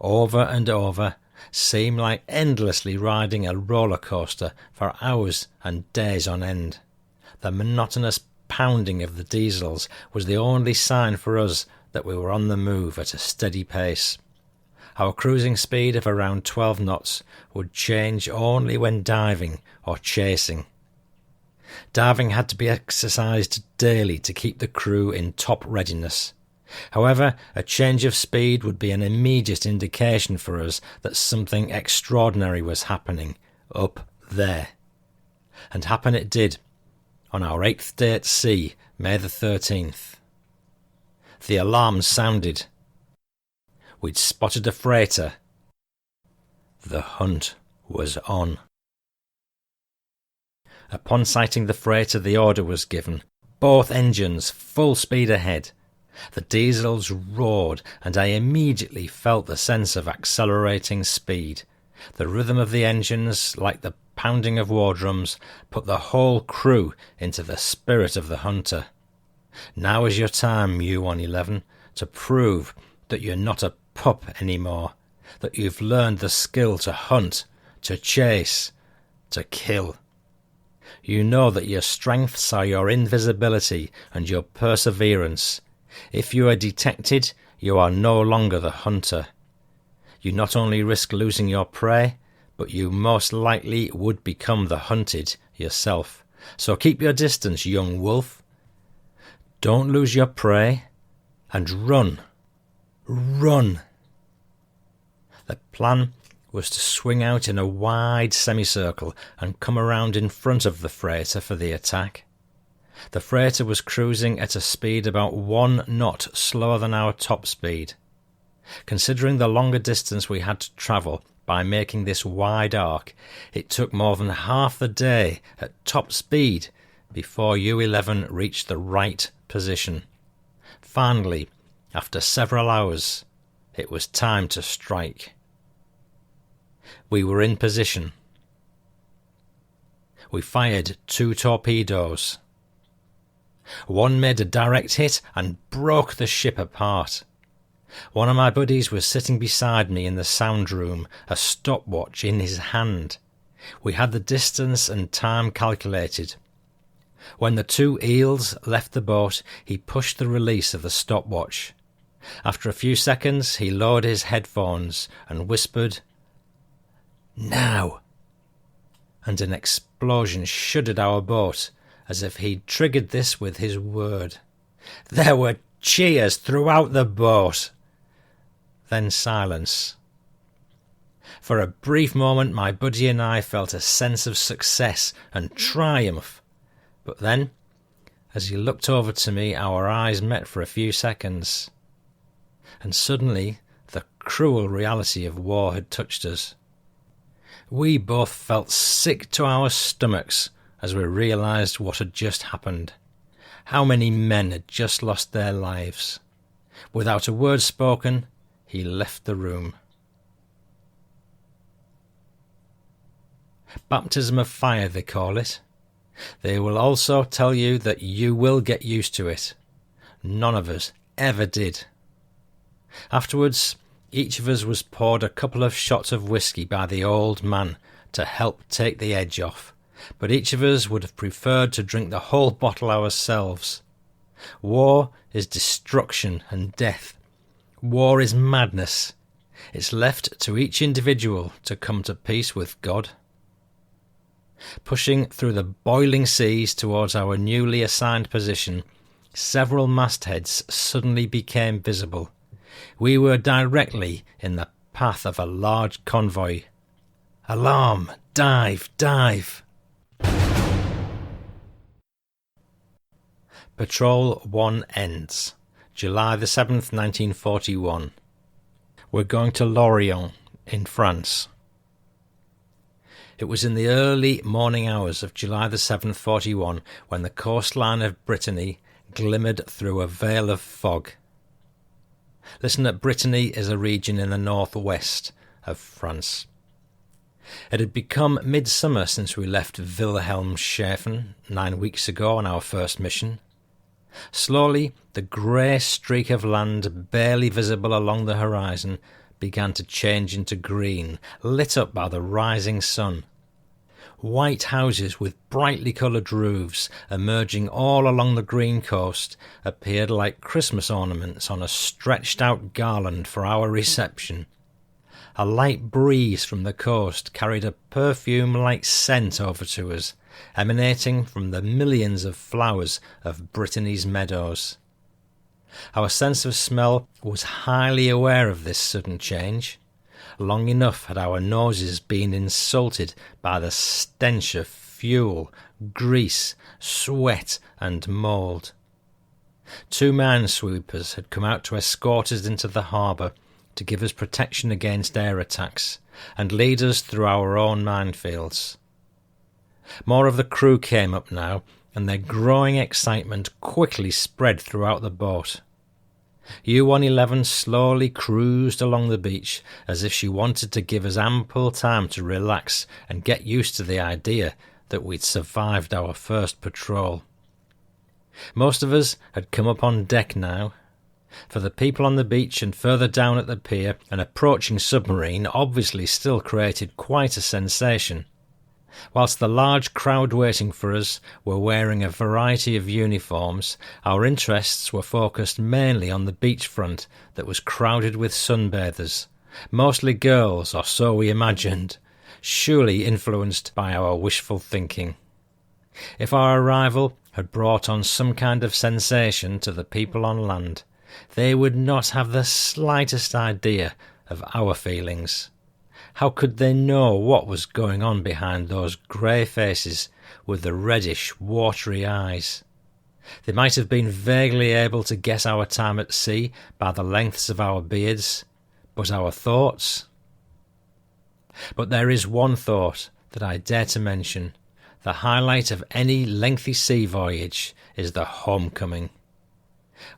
over and over, seem like endlessly riding a roller coaster for hours and days on end. The monotonous pounding of the diesels was the only sign for us that we were on the move at a steady pace. Our cruising speed of around 12 knots would change only when diving or chasing. Diving had to be exercised daily to keep the crew in top readiness. However, a change of speed would be an immediate indication for us that something extraordinary was happening up there. And happen it did, on our 8th day at sea, May the 13th. The alarm sounded. We'd spotted a freighter. The hunt was on. Upon sighting the freighter, the order was given. Both engines full speed ahead. The diesels roared, and I immediately felt the sense of accelerating speed. The rhythm of the engines, like the pounding of war drums, put the whole crew into the spirit of the hunter. Now is your time, U-111, to prove that you're not a pup anymore, that you've learned the skill to hunt, to chase, to kill. You know that your strengths are your invisibility and your perseverance. If you are detected, you are no longer the hunter. You not only risk losing your prey, but you most likely would become the hunted yourself. So keep your distance, young wolf. Don't lose your prey, and run. Run. The plan was to swing out in a wide semicircle and come around in front of the freighter for the attack. The freighter was cruising at a speed about 1 knot slower than our top speed. Considering the longer distance we had to travel by making this wide arc, it took more than half the day at top speed before U-11 reached the right position. Finally, after several hours, it was time to strike. We were in position. We fired 2 torpedoes. One made a direct hit and broke the ship apart. One of my buddies was sitting beside me in the sound room, a stopwatch in his hand. We had the distance and time calculated. When the 2 eels left the boat, he pushed the release of the stopwatch. After a few seconds, he lowered his headphones and whispered, "Now!" And an explosion shuddered our boat, as if he'd triggered this with his word. There were cheers throughout the boat. Then silence. For a brief moment my buddy and I felt a sense of success and triumph. But then, as he looked over to me, our eyes met for a few seconds. And suddenly the cruel reality of war had touched us. We both felt sick to our stomachs as we realised what had just happened. How many men had just lost their lives. Without a word spoken, he left the room. Baptism of fire, they call it. They will also tell you that you will get used to it. None of us ever did. Afterwards, each of us was poured a couple of shots of whiskey by the old man to help take the edge off, but each of us would have preferred to drink the whole bottle ourselves. War is destruction and death. War is madness. It's left to each individual to come to peace with God. Pushing through the boiling seas towards our newly assigned position, several mastheads suddenly became visible. We were directly in the path of a large convoy. Alarm! Dive! Dive! Patrol 1 ends. July the 7th, 1941. We're going to Lorient in France. It was in the early morning hours of July the 7th, 41, when the coastline of Brittany glimmered through a veil of fog. Listen, that Brittany is a region in the northwest of France. It had become midsummer since we left Wilhelmshaven 9 weeks ago on our first mission. Slowly, the grey streak of land barely visible along the horizon began to change into green, lit up by the rising sun. White houses with brightly coloured roofs emerging all along the green coast appeared like Christmas ornaments on a stretched-out garland for our reception. A light breeze from the coast carried a perfume-like scent over to us, emanating from the millions of flowers of Brittany's meadows. Our sense of smell was highly aware of this sudden change. Long enough had our noses been insulted by the stench of fuel, grease, sweat and mould. 2 minesweepers had come out to escort us into the harbour to give us protection against air attacks and lead us through our own minefields. More of the crew came up now, and their growing excitement quickly spread throughout the boat. U-111 slowly cruised along the beach as if she wanted to give us ample time to relax and get used to the idea that we'd survived our first patrol. Most of us had come up on deck now. For the people on the beach and further down at the pier, an approaching submarine obviously still created quite a sensation. Whilst the large crowd waiting for us were wearing a variety of uniforms, our interests were focused mainly on the beachfront that was crowded with sunbathers, mostly girls, or so we imagined, surely influenced by our wishful thinking. If our arrival had brought on some kind of sensation to the people on land, they would not have the slightest idea of our feelings. How could they know what was going on behind those grey faces with the reddish, watery eyes? They might have been vaguely able to guess our time at sea by the lengths of our beards, but our thoughts? But there is one thought that I dare to mention. The highlight of any lengthy sea voyage is the homecoming.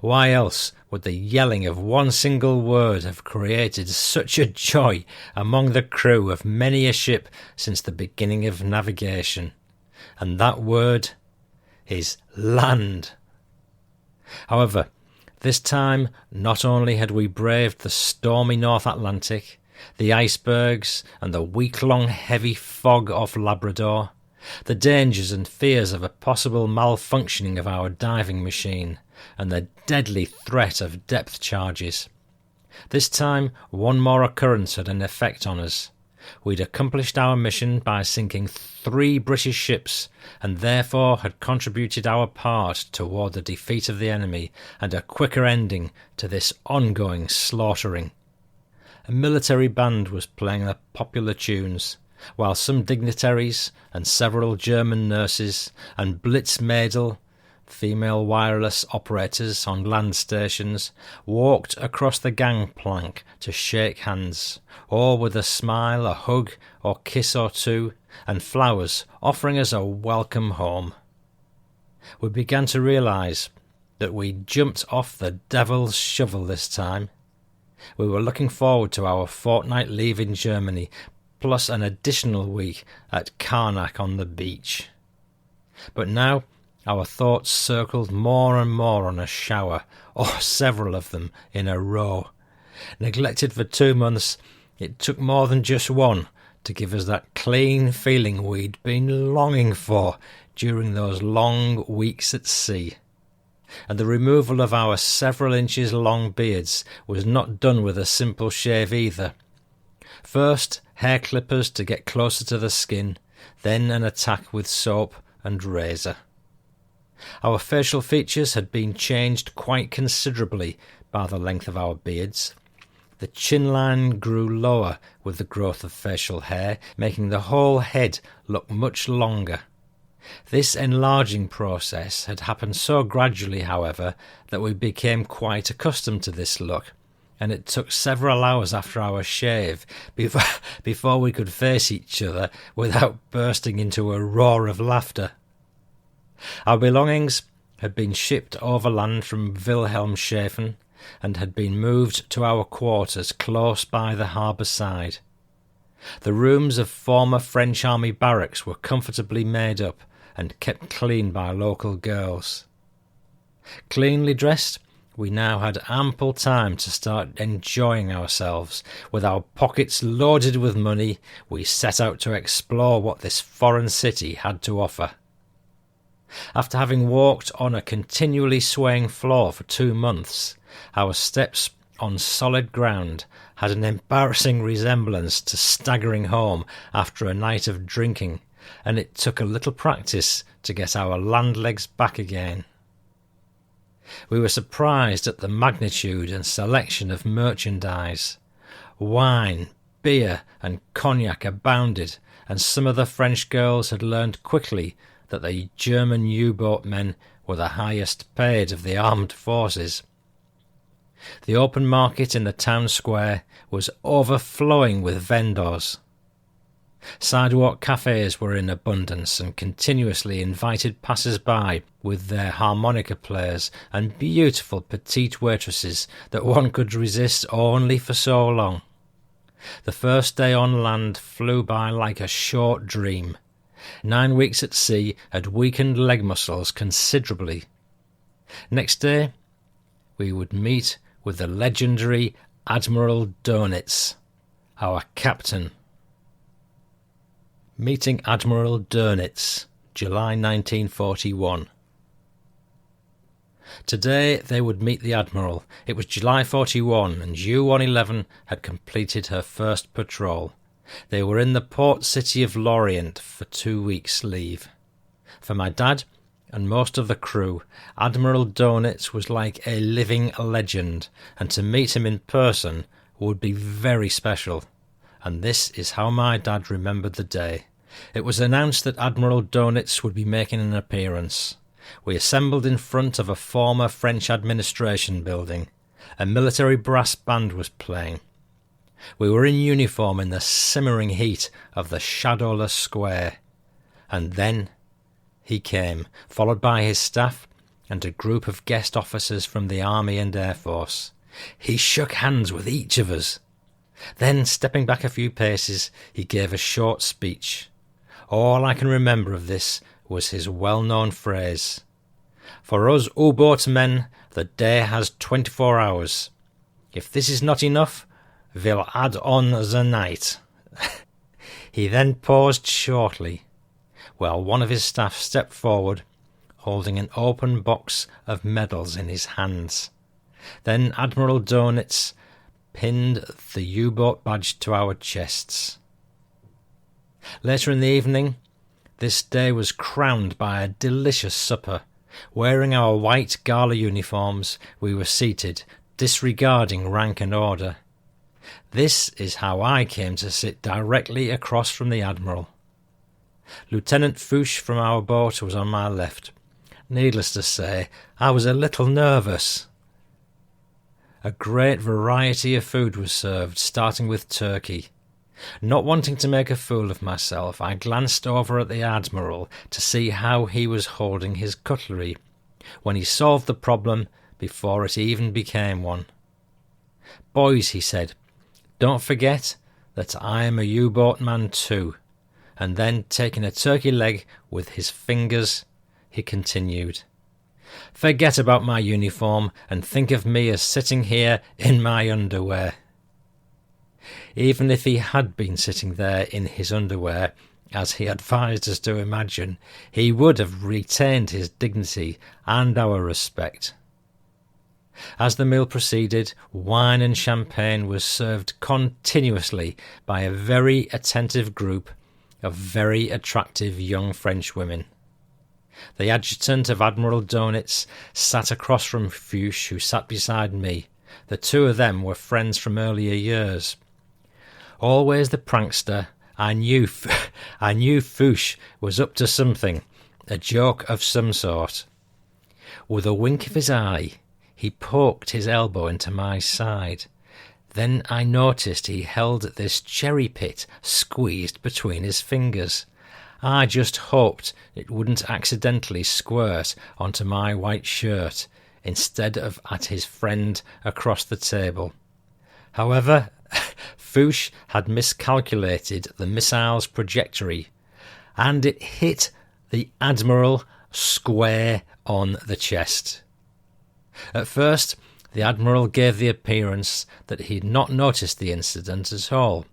Why else would the yelling of one single word have created such a joy among the crew of many a ship since the beginning of navigation? And that word is land. However, this time not only had we braved the stormy North Atlantic, the icebergs and the week-long heavy fog off Labrador, the dangers and fears of a possible malfunctioning of our diving machine, and the deadly threat of depth charges. This time one more occurrence had an effect on us. We'd accomplished our mission by sinking 3 British ships, and therefore had contributed our part toward the defeat of the enemy and a quicker ending to this ongoing slaughtering. A military band was playing the popular tunes, while some dignitaries and several German nurses and Blitzmädel, female wireless operators on land stations, walked across the gangplank to shake hands, or with a smile, a hug or kiss or two, and flowers offering us a welcome home. We began to realise that we'd jumped off the devil's shovel this time. We were looking forward to our fortnight leave in Germany, plus an additional week at Karnak on the beach. But now our thoughts circled more and more on a shower, or several of them in a row. Neglected for 2 months, it took more than just one to give us that clean feeling we'd been longing for during those long weeks at sea. And the removal of our several inches long beards was not done with a simple shave either. First, hair clippers to get closer to the skin, then an attack with soap and razor. Our facial features had been changed quite considerably by the length of our beards. The chin line grew lower with the growth of facial hair, making the whole head look much longer. This enlarging process had happened so gradually, however, that we became quite accustomed to this look, and it took several hours after our shave before we could face each other without bursting into a roar of laughter. Our belongings had been shipped overland from Wilhelmshaven and had been moved to our quarters close by the harbour side. The rooms of former French army barracks were comfortably made up and kept clean by local girls. Cleanly dressed, we now had ample time to start enjoying ourselves. With our pockets loaded with money, we set out to explore what this foreign city had to offer. After having walked on a continually swaying floor for 2 months, our steps on solid ground had an embarrassing resemblance to staggering home after a night of drinking, and it took a little practice to get our land legs back again. We were surprised at the magnitude and selection of merchandise. Wine, beer and cognac abounded, and some of the French girls had learned quickly that the German U-boat men were the highest paid of the armed forces. The open market in the town square was overflowing with vendors. Sidewalk cafes were in abundance and continuously invited passers-by with their harmonica players and beautiful petite waitresses that one could resist only for so long. The first day on land flew by like a short dream. 9 weeks at sea had weakened leg muscles considerably. Next day, we would meet with the legendary Admiral Dernitz, our captain. Meeting Admiral Dernitz, July 1941. Today they would meet the Admiral. It was July 41 and U-111 had completed her first patrol. They were in the port city of Lorient for 2 weeks' leave. For my dad and most of the crew, Admiral Dernitz was like a living legend, and to meet him in person would be very special. And this is how my dad remembered the day. It was announced that Admiral Dernitz would be making an appearance. We assembled in front of a former French administration building. A military brass band was playing. We were in uniform in the simmering heat of the shadowless square. And then he came, followed by his staff and a group of guest officers from the Army and Air Force. He shook hands with each of us. Then, stepping back a few paces, he gave a short speech. All I can remember of this was his well-known phrase, "For us U-boat men, the day has 24 hours. If this is not enough, we'll add on the night." He then paused shortly, while one of his staff stepped forward, holding an open box of medals in his hands. Then Admiral Dernitz pinned the U-boat badge to our chests. Later in the evening, this day was crowned by a delicious supper. Wearing our white gala uniforms, we were seated, disregarding rank and order. This is how I came to sit directly across from the Admiral. Lieutenant Fouche from our boat was on my left. Needless to say, I was a little nervous. A great variety of food was served, starting with turkey. Not wanting to make a fool of myself, I glanced over at the Admiral to see how he was holding his cutlery, when he solved the problem before it even became one. "Boys," he said, "don't forget that I am a U-boat man too." And then, taking a turkey leg with his fingers, he continued, "Forget about my uniform and think of me as sitting here in my underwear." Even if he had been sitting there in his underwear, as he advised us to imagine, he would have retained his dignity and our respect. As the meal proceeded, wine and champagne was served continuously by a very attentive group of very attractive young French women. The adjutant of Admiral Dernitz sat across from Fouche, who sat beside me. The two of them were friends from earlier years. Always the prankster, I knew Fouche was up to something, a joke of some sort. With a wink of his eye, he poked his elbow into my side. Then I noticed he held this cherry pit squeezed between his fingers. I just hoped it wouldn't accidentally squirt onto my white shirt instead of at his friend across the table. However, Fouche had miscalculated the missile's trajectory, and it hit the Admiral square on the chest. At first, the Admiral gave the appearance that he had not noticed the incident at all,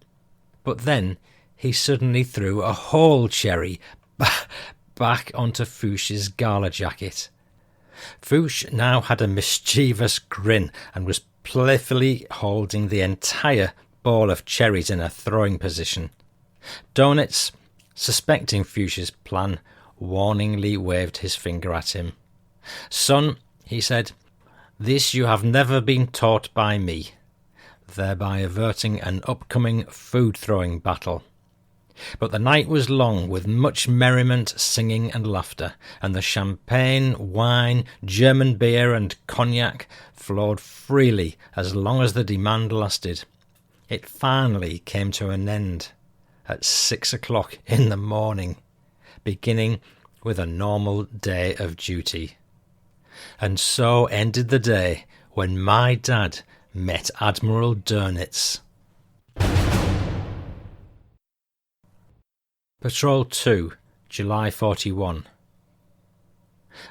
but then he suddenly threw a whole cherry back onto Fouche's gala jacket. Fouche now had a mischievous grin and was playfully holding the entire ball of cherries in a throwing position. Dernitz, suspecting Fouche's plan, warningly waved his finger at him. "Son," he said, "this you have never been taught by me," thereby averting an upcoming food-throwing battle. But the night was long, with much merriment, singing and laughter, and the champagne, wine, German beer and cognac flowed freely as long as the demand lasted. It finally came to an end, at 6 o'clock in the morning, beginning with a normal day of duty. And so ended the day when my dad met Admiral Dernitz. Patrol 2, July 41.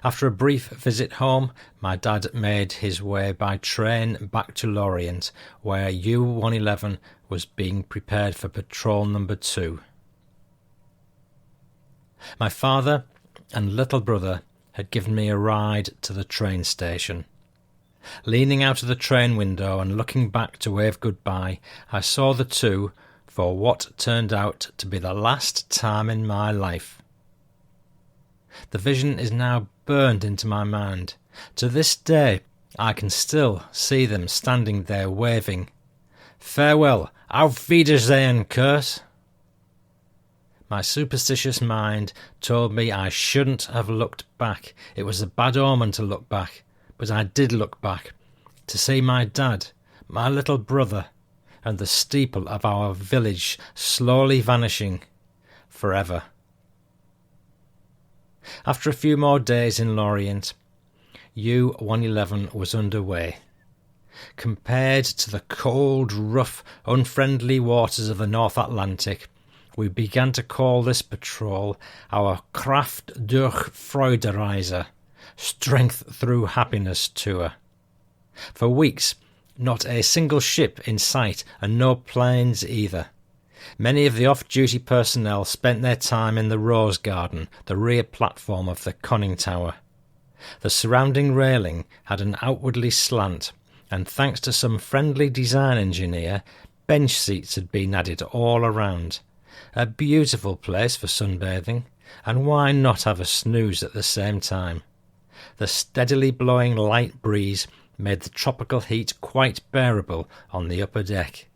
After a brief visit home, my dad made his way by train back to Lorient, where U-111 was being prepared for patrol number 2. My father and little brother had given me a ride to the train station. Leaning out of the train window and looking back to wave goodbye, I saw the two for what turned out to be the last time in my life. The vision is now burned into my mind. To this day, I can still see them standing there waving. "Farewell, auf Wiedersehen, Kurt." My superstitious mind told me I shouldn't have looked back. It was a bad omen to look back, but I did look back, to see my dad, my little brother, and the steeple of our village slowly vanishing forever. After a few more days in Lorient, U-111 was underway. Compared to the cold, rough, unfriendly waters of the North Atlantic, we began to call this patrol our Kraft durch Freudereise, Strength Through Happiness tour. For weeks, not a single ship in sight, and no planes either. Many of the off-duty personnel spent their time in the Rose Garden, the rear platform of the conning tower. The surrounding railing had an outwardly slant, and thanks to some friendly design engineer, bench seats had been added all around. A beautiful place for sunbathing, and why not have a snooze at the same time? The steadily blowing light breeze made the tropical heat quite bearable on the upper deck.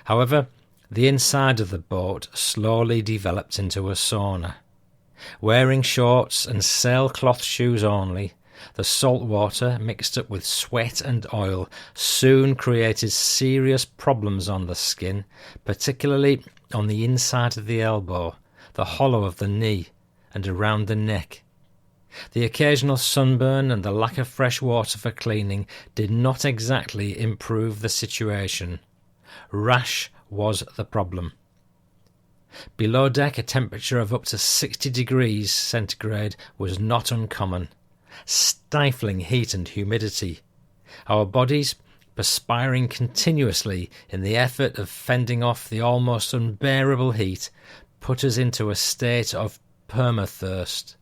However, the inside of the boat slowly developed into a sauna. Wearing shorts and sailcloth shoes only, the salt water, mixed up with sweat and oil, soon created serious problems on the skin, particularly on the inside of the elbow, the hollow of the knee, and around the neck. The occasional sunburn and the lack of fresh water for cleaning did not exactly improve the situation. Rash was the problem. Below deck, a temperature of up to 60 degrees centigrade was not uncommon. Stifling heat and humidity. Our bodies, perspiring continuously in the effort of fending off the almost unbearable heat, put us into a state of permathirst.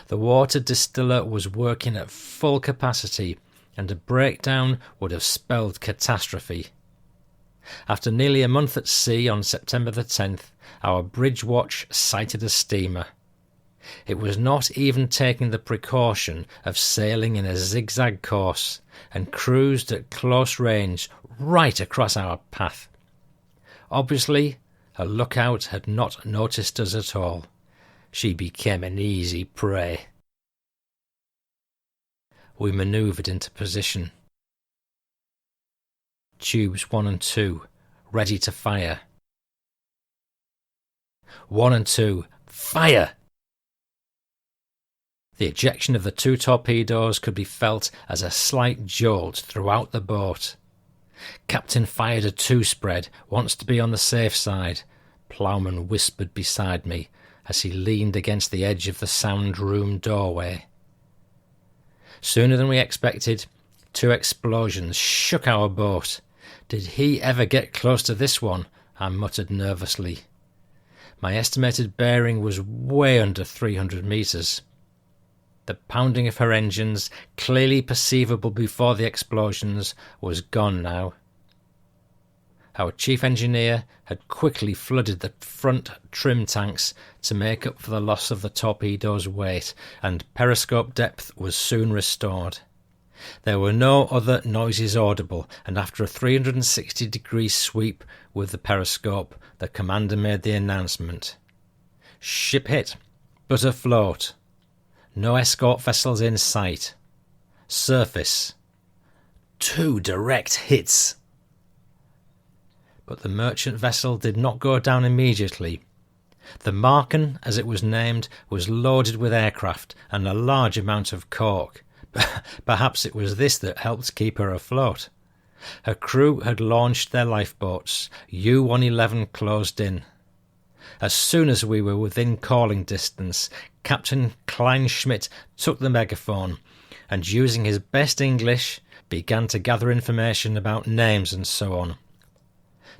The water distiller was working at full capacity, and a breakdown would have spelled catastrophe. After nearly a month at sea on September the 10th, our bridge watch sighted a steamer. It was not even taking the precaution of sailing in a zigzag course, and cruised at close range right across our path. Obviously, her lookout had not noticed us at all. She became an easy prey. We manoeuvred into position. Tubes 1 and 2, ready to fire. 1 and 2, fire! The ejection of the 2 torpedoes could be felt as a slight jolt throughout the boat. Captain fired a 2-spread, wants to be on the safe side, Ploughman whispered beside me as he leaned against the edge of the sound room doorway. Sooner than we expected, 2 explosions shook our boat. Did he ever get close to this one? I muttered nervously. My estimated bearing was way under 300 metres. The pounding of her engines, clearly perceivable before the explosions, was gone now. Our chief engineer had quickly flooded the front trim tanks to make up for the loss of the torpedo's weight, and periscope depth was soon restored. There were no other noises audible, and after a 360-degree sweep with the periscope, the commander made the announcement. Ship hit, but afloat. No escort vessels in sight. Surface. 2 direct hits. But the merchant vessel did not go down immediately. The Marken, as it was named, was loaded with aircraft and a large amount of cork. Perhaps it was this that helped keep her afloat. Her crew had launched their lifeboats. U-111 closed in. As soon as we were within calling distance, Captain Kleinschmidt took the megaphone and, using his best English, began to gather information about names and so on.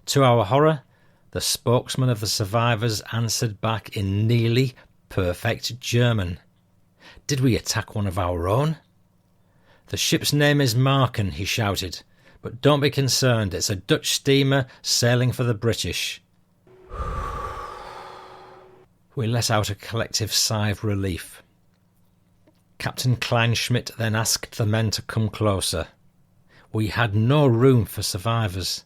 To our horror, the spokesman of the survivors answered back in nearly perfect German. Did we attack one of our own? The ship's name is Marken, he shouted, but don't be concerned, it's a Dutch steamer sailing for the British. We let out a collective sigh of relief. Captain Kleinschmidt then asked the men to come closer. We had no room for survivors,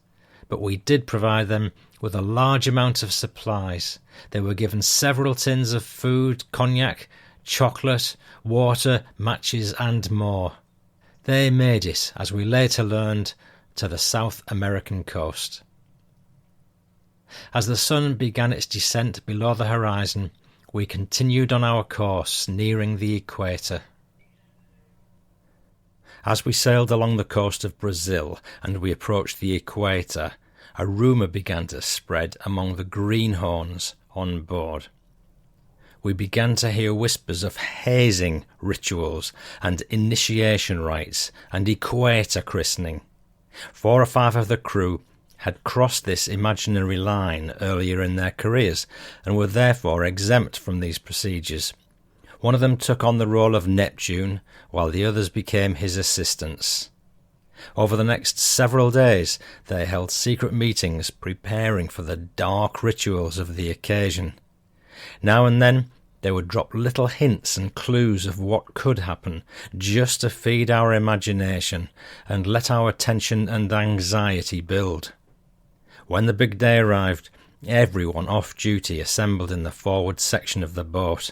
but we did provide them with a large amount of supplies. They were given several tins of food, cognac, chocolate, water, matches and more. They made it, as we later learned, to the South American coast. As the sun began its descent below the horizon, we continued on our course, nearing the equator. As we sailed along the coast of Brazil and we approached the equator, a rumour began to spread among the greenhorns on board. We began to hear whispers of hazing rituals and initiation rites and equator christening. 4 or 5 of the crew had crossed this imaginary line earlier in their careers and were therefore exempt from these procedures. One of them took on the role of Neptune, while the others became his assistants. Over the next several days they held secret meetings preparing for the dark rituals of the occasion. Now and then they would drop little hints and clues of what could happen, just to feed our imagination and let our tension and anxiety build. When the big day arrived, everyone off duty assembled in the forward section of the boat.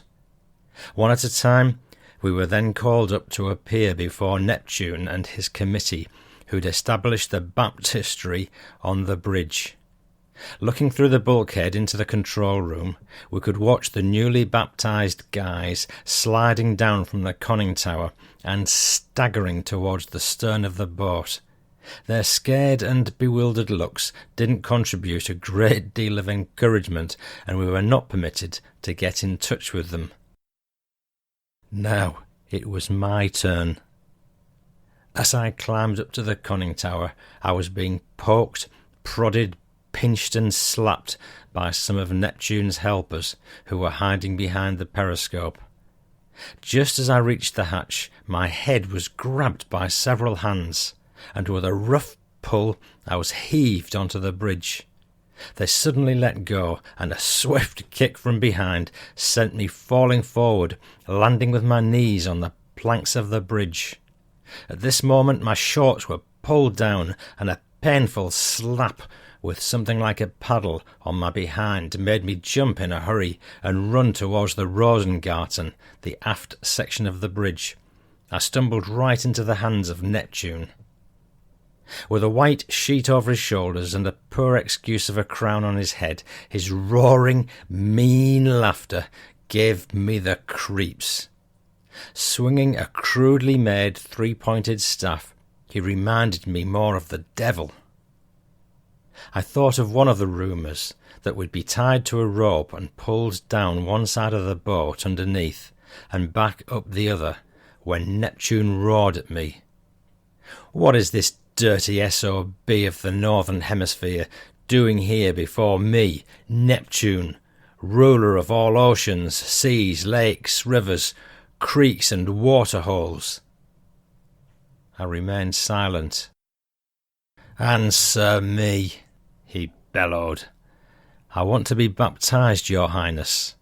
One at a time, we were then called up to appear before Neptune and his committee, who'd established the baptistry on the bridge. Looking through the bulkhead into the control room, we could watch the newly baptized guys sliding down from the conning tower and staggering towards the stern of the boat. Their scared and bewildered looks didn't contribute a great deal of encouragement, and we were not permitted to get in touch with them. Now it was my turn. As I climbed up to the conning tower, I was being poked, prodded, pinched and slapped by some of Neptune's helpers who were hiding behind the periscope. Just as I reached the hatch, my head was grabbed by several hands, and with a rough pull I was heaved onto the bridge. They suddenly let go, and a swift kick from behind sent me falling forward, landing with my knees on the planks of the bridge. At this moment my shorts were pulled down, and a painful slap with something like a paddle on my behind made me jump in a hurry and run towards the Rosengarten, the aft section of the bridge. I stumbled right into the hands of Neptune. With a white sheet over his shoulders and a poor excuse of a crown on his head, his roaring, mean laughter gave me the creeps. Swinging a crudely made 3-pointed staff, he reminded me more of the devil. I thought of one of the rumours, that we'd be tied to a rope and pulled down one side of the boat underneath and back up the other, when Neptune roared at me. "What is this dirty SOB of the Northern Hemisphere doing here before me, Neptune, ruler of all oceans, seas, lakes, rivers, creeks and waterholes?" I remained silent. "Answer me," he bellowed. "I want to be baptized, Your Highness."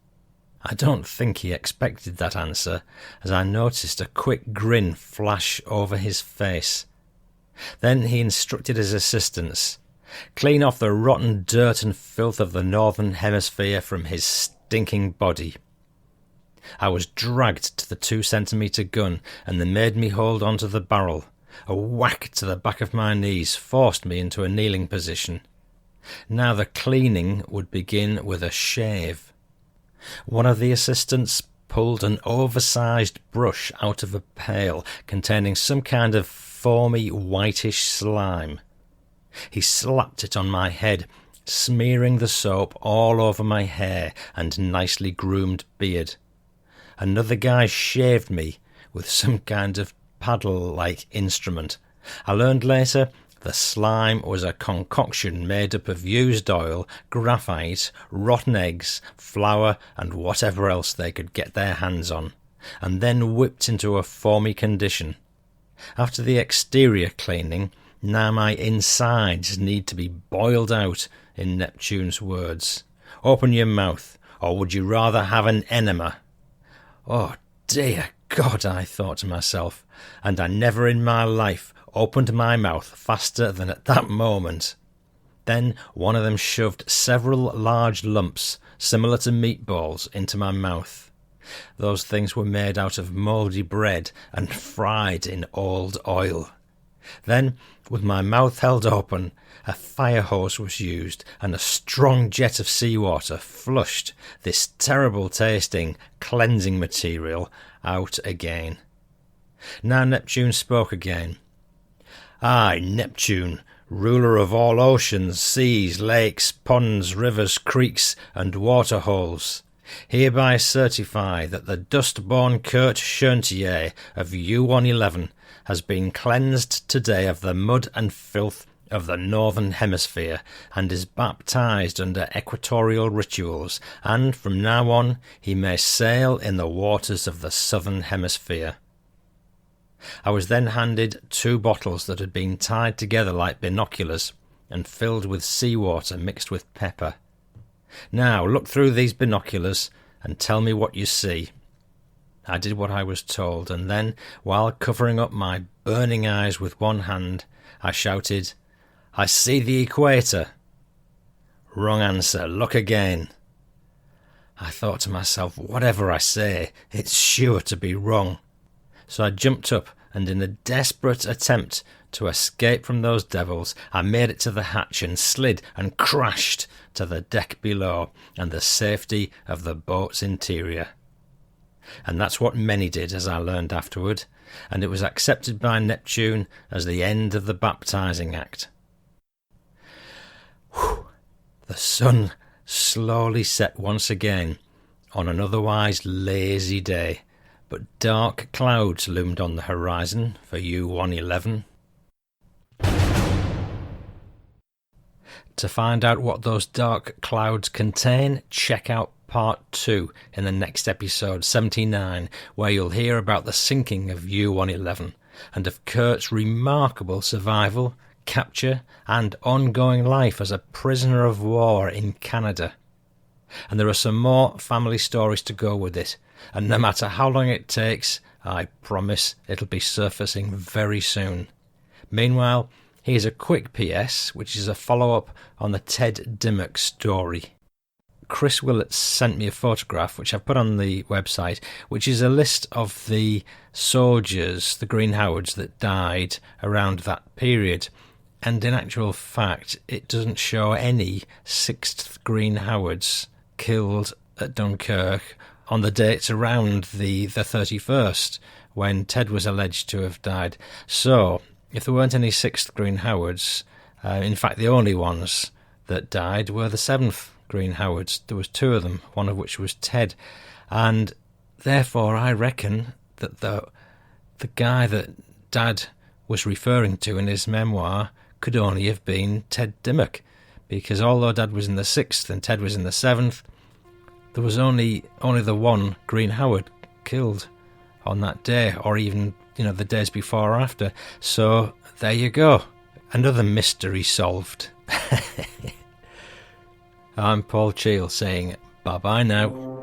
I don't think he expected that answer, as I noticed a quick grin flash over his face. Then he instructed his assistants, "Clean off the rotten dirt and filth of the Northern Hemisphere from his stinking body." I was dragged to the 2-centimetre gun, and they made me hold on to the barrel. A whack to the back of my knees forced me into a kneeling position. Now the cleaning would begin with a shave. One of the assistants pulled an oversized brush out of a pail containing some kind of foamy whitish slime. He slapped it on my head, smearing the soap all over my hair and nicely groomed beard. Another guy shaved me with some kind of paddle-like instrument. I learned later the slime was a concoction made up of used oil, graphite, rotten eggs, flour and whatever else they could get their hands on, and then whipped into a foamy condition. After the exterior cleaning, now my insides need to be boiled out, in Neptune's words. Open your mouth, or would you rather have an enema? Oh dear God, I thought to myself, and I never in my life opened my mouth faster than at that moment. Then one of them shoved several large lumps, similar to meatballs, into my mouth. Those things were made out of mouldy bread and fried in old oil. Then, with my mouth held open, a fire hose was used, and a strong jet of seawater flushed this terrible-tasting cleansing material out again. Now Neptune spoke again. I, Neptune, ruler of all oceans, seas, lakes, ponds, rivers, creeks, and waterholes, hereby certify that the dust-born Kurt Schoenthier of U-111 has been cleansed today of the mud and filth of the Northern Hemisphere, and is baptized under equatorial rituals, and from now on he may sail in the waters of the Southern Hemisphere. I was then handed 2 bottles that had been tied together like binoculars, and filled with seawater mixed with pepper. Now look through these binoculars, and tell me what you see. I did what I was told, and then, while covering up my burning eyes with one hand, I shouted, I see the equator. Wrong answer, look again. I thought to myself, whatever I say, it's sure to be wrong. So I jumped up, and in a desperate attempt to escape from those devils, I made it to the hatch and slid and crashed to the deck below and the safety of the boat's interior. And that's what many did, as I learned afterward, and it was accepted by Neptune as the end of the baptizing act. Whew. The sun slowly set once again on an otherwise lazy day, but dark clouds loomed on the horizon for U-111. To find out what those dark clouds contain, check out Part 2 in the next episode, 79, where you'll hear about the sinking of U-111 and of Kurt's remarkable survival, capture and ongoing life as a prisoner of war in Canada. And there are some more family stories to go with it, and no matter how long it takes, I promise it'll be surfacing very soon. Meanwhile, here's a quick PS, which is a follow-up on the Ted Dimock story. Chris Willett sent me a photograph, which I've put on the website, which is a list of the soldiers, the Green Howards, that died around that period. And in actual fact, it doesn't show any 6th Green Howards killed at Dunkirk on the dates around the 31st, when Ted was alleged to have died. So, if there weren't any 6th Green Howards, in fact the only ones that died were the 7th Green Howards. There was 2 of them, one of which was Ted, and therefore I reckon that the guy that Dad was referring to in his memoir could only have been Ted Dimock, because although Dad was in the 6th and Ted was in the 7th, there was only the one Green Howard killed on that day, or even the days before or after. So there you go, another mystery solved. I'm Paul Cheel saying bye-bye now.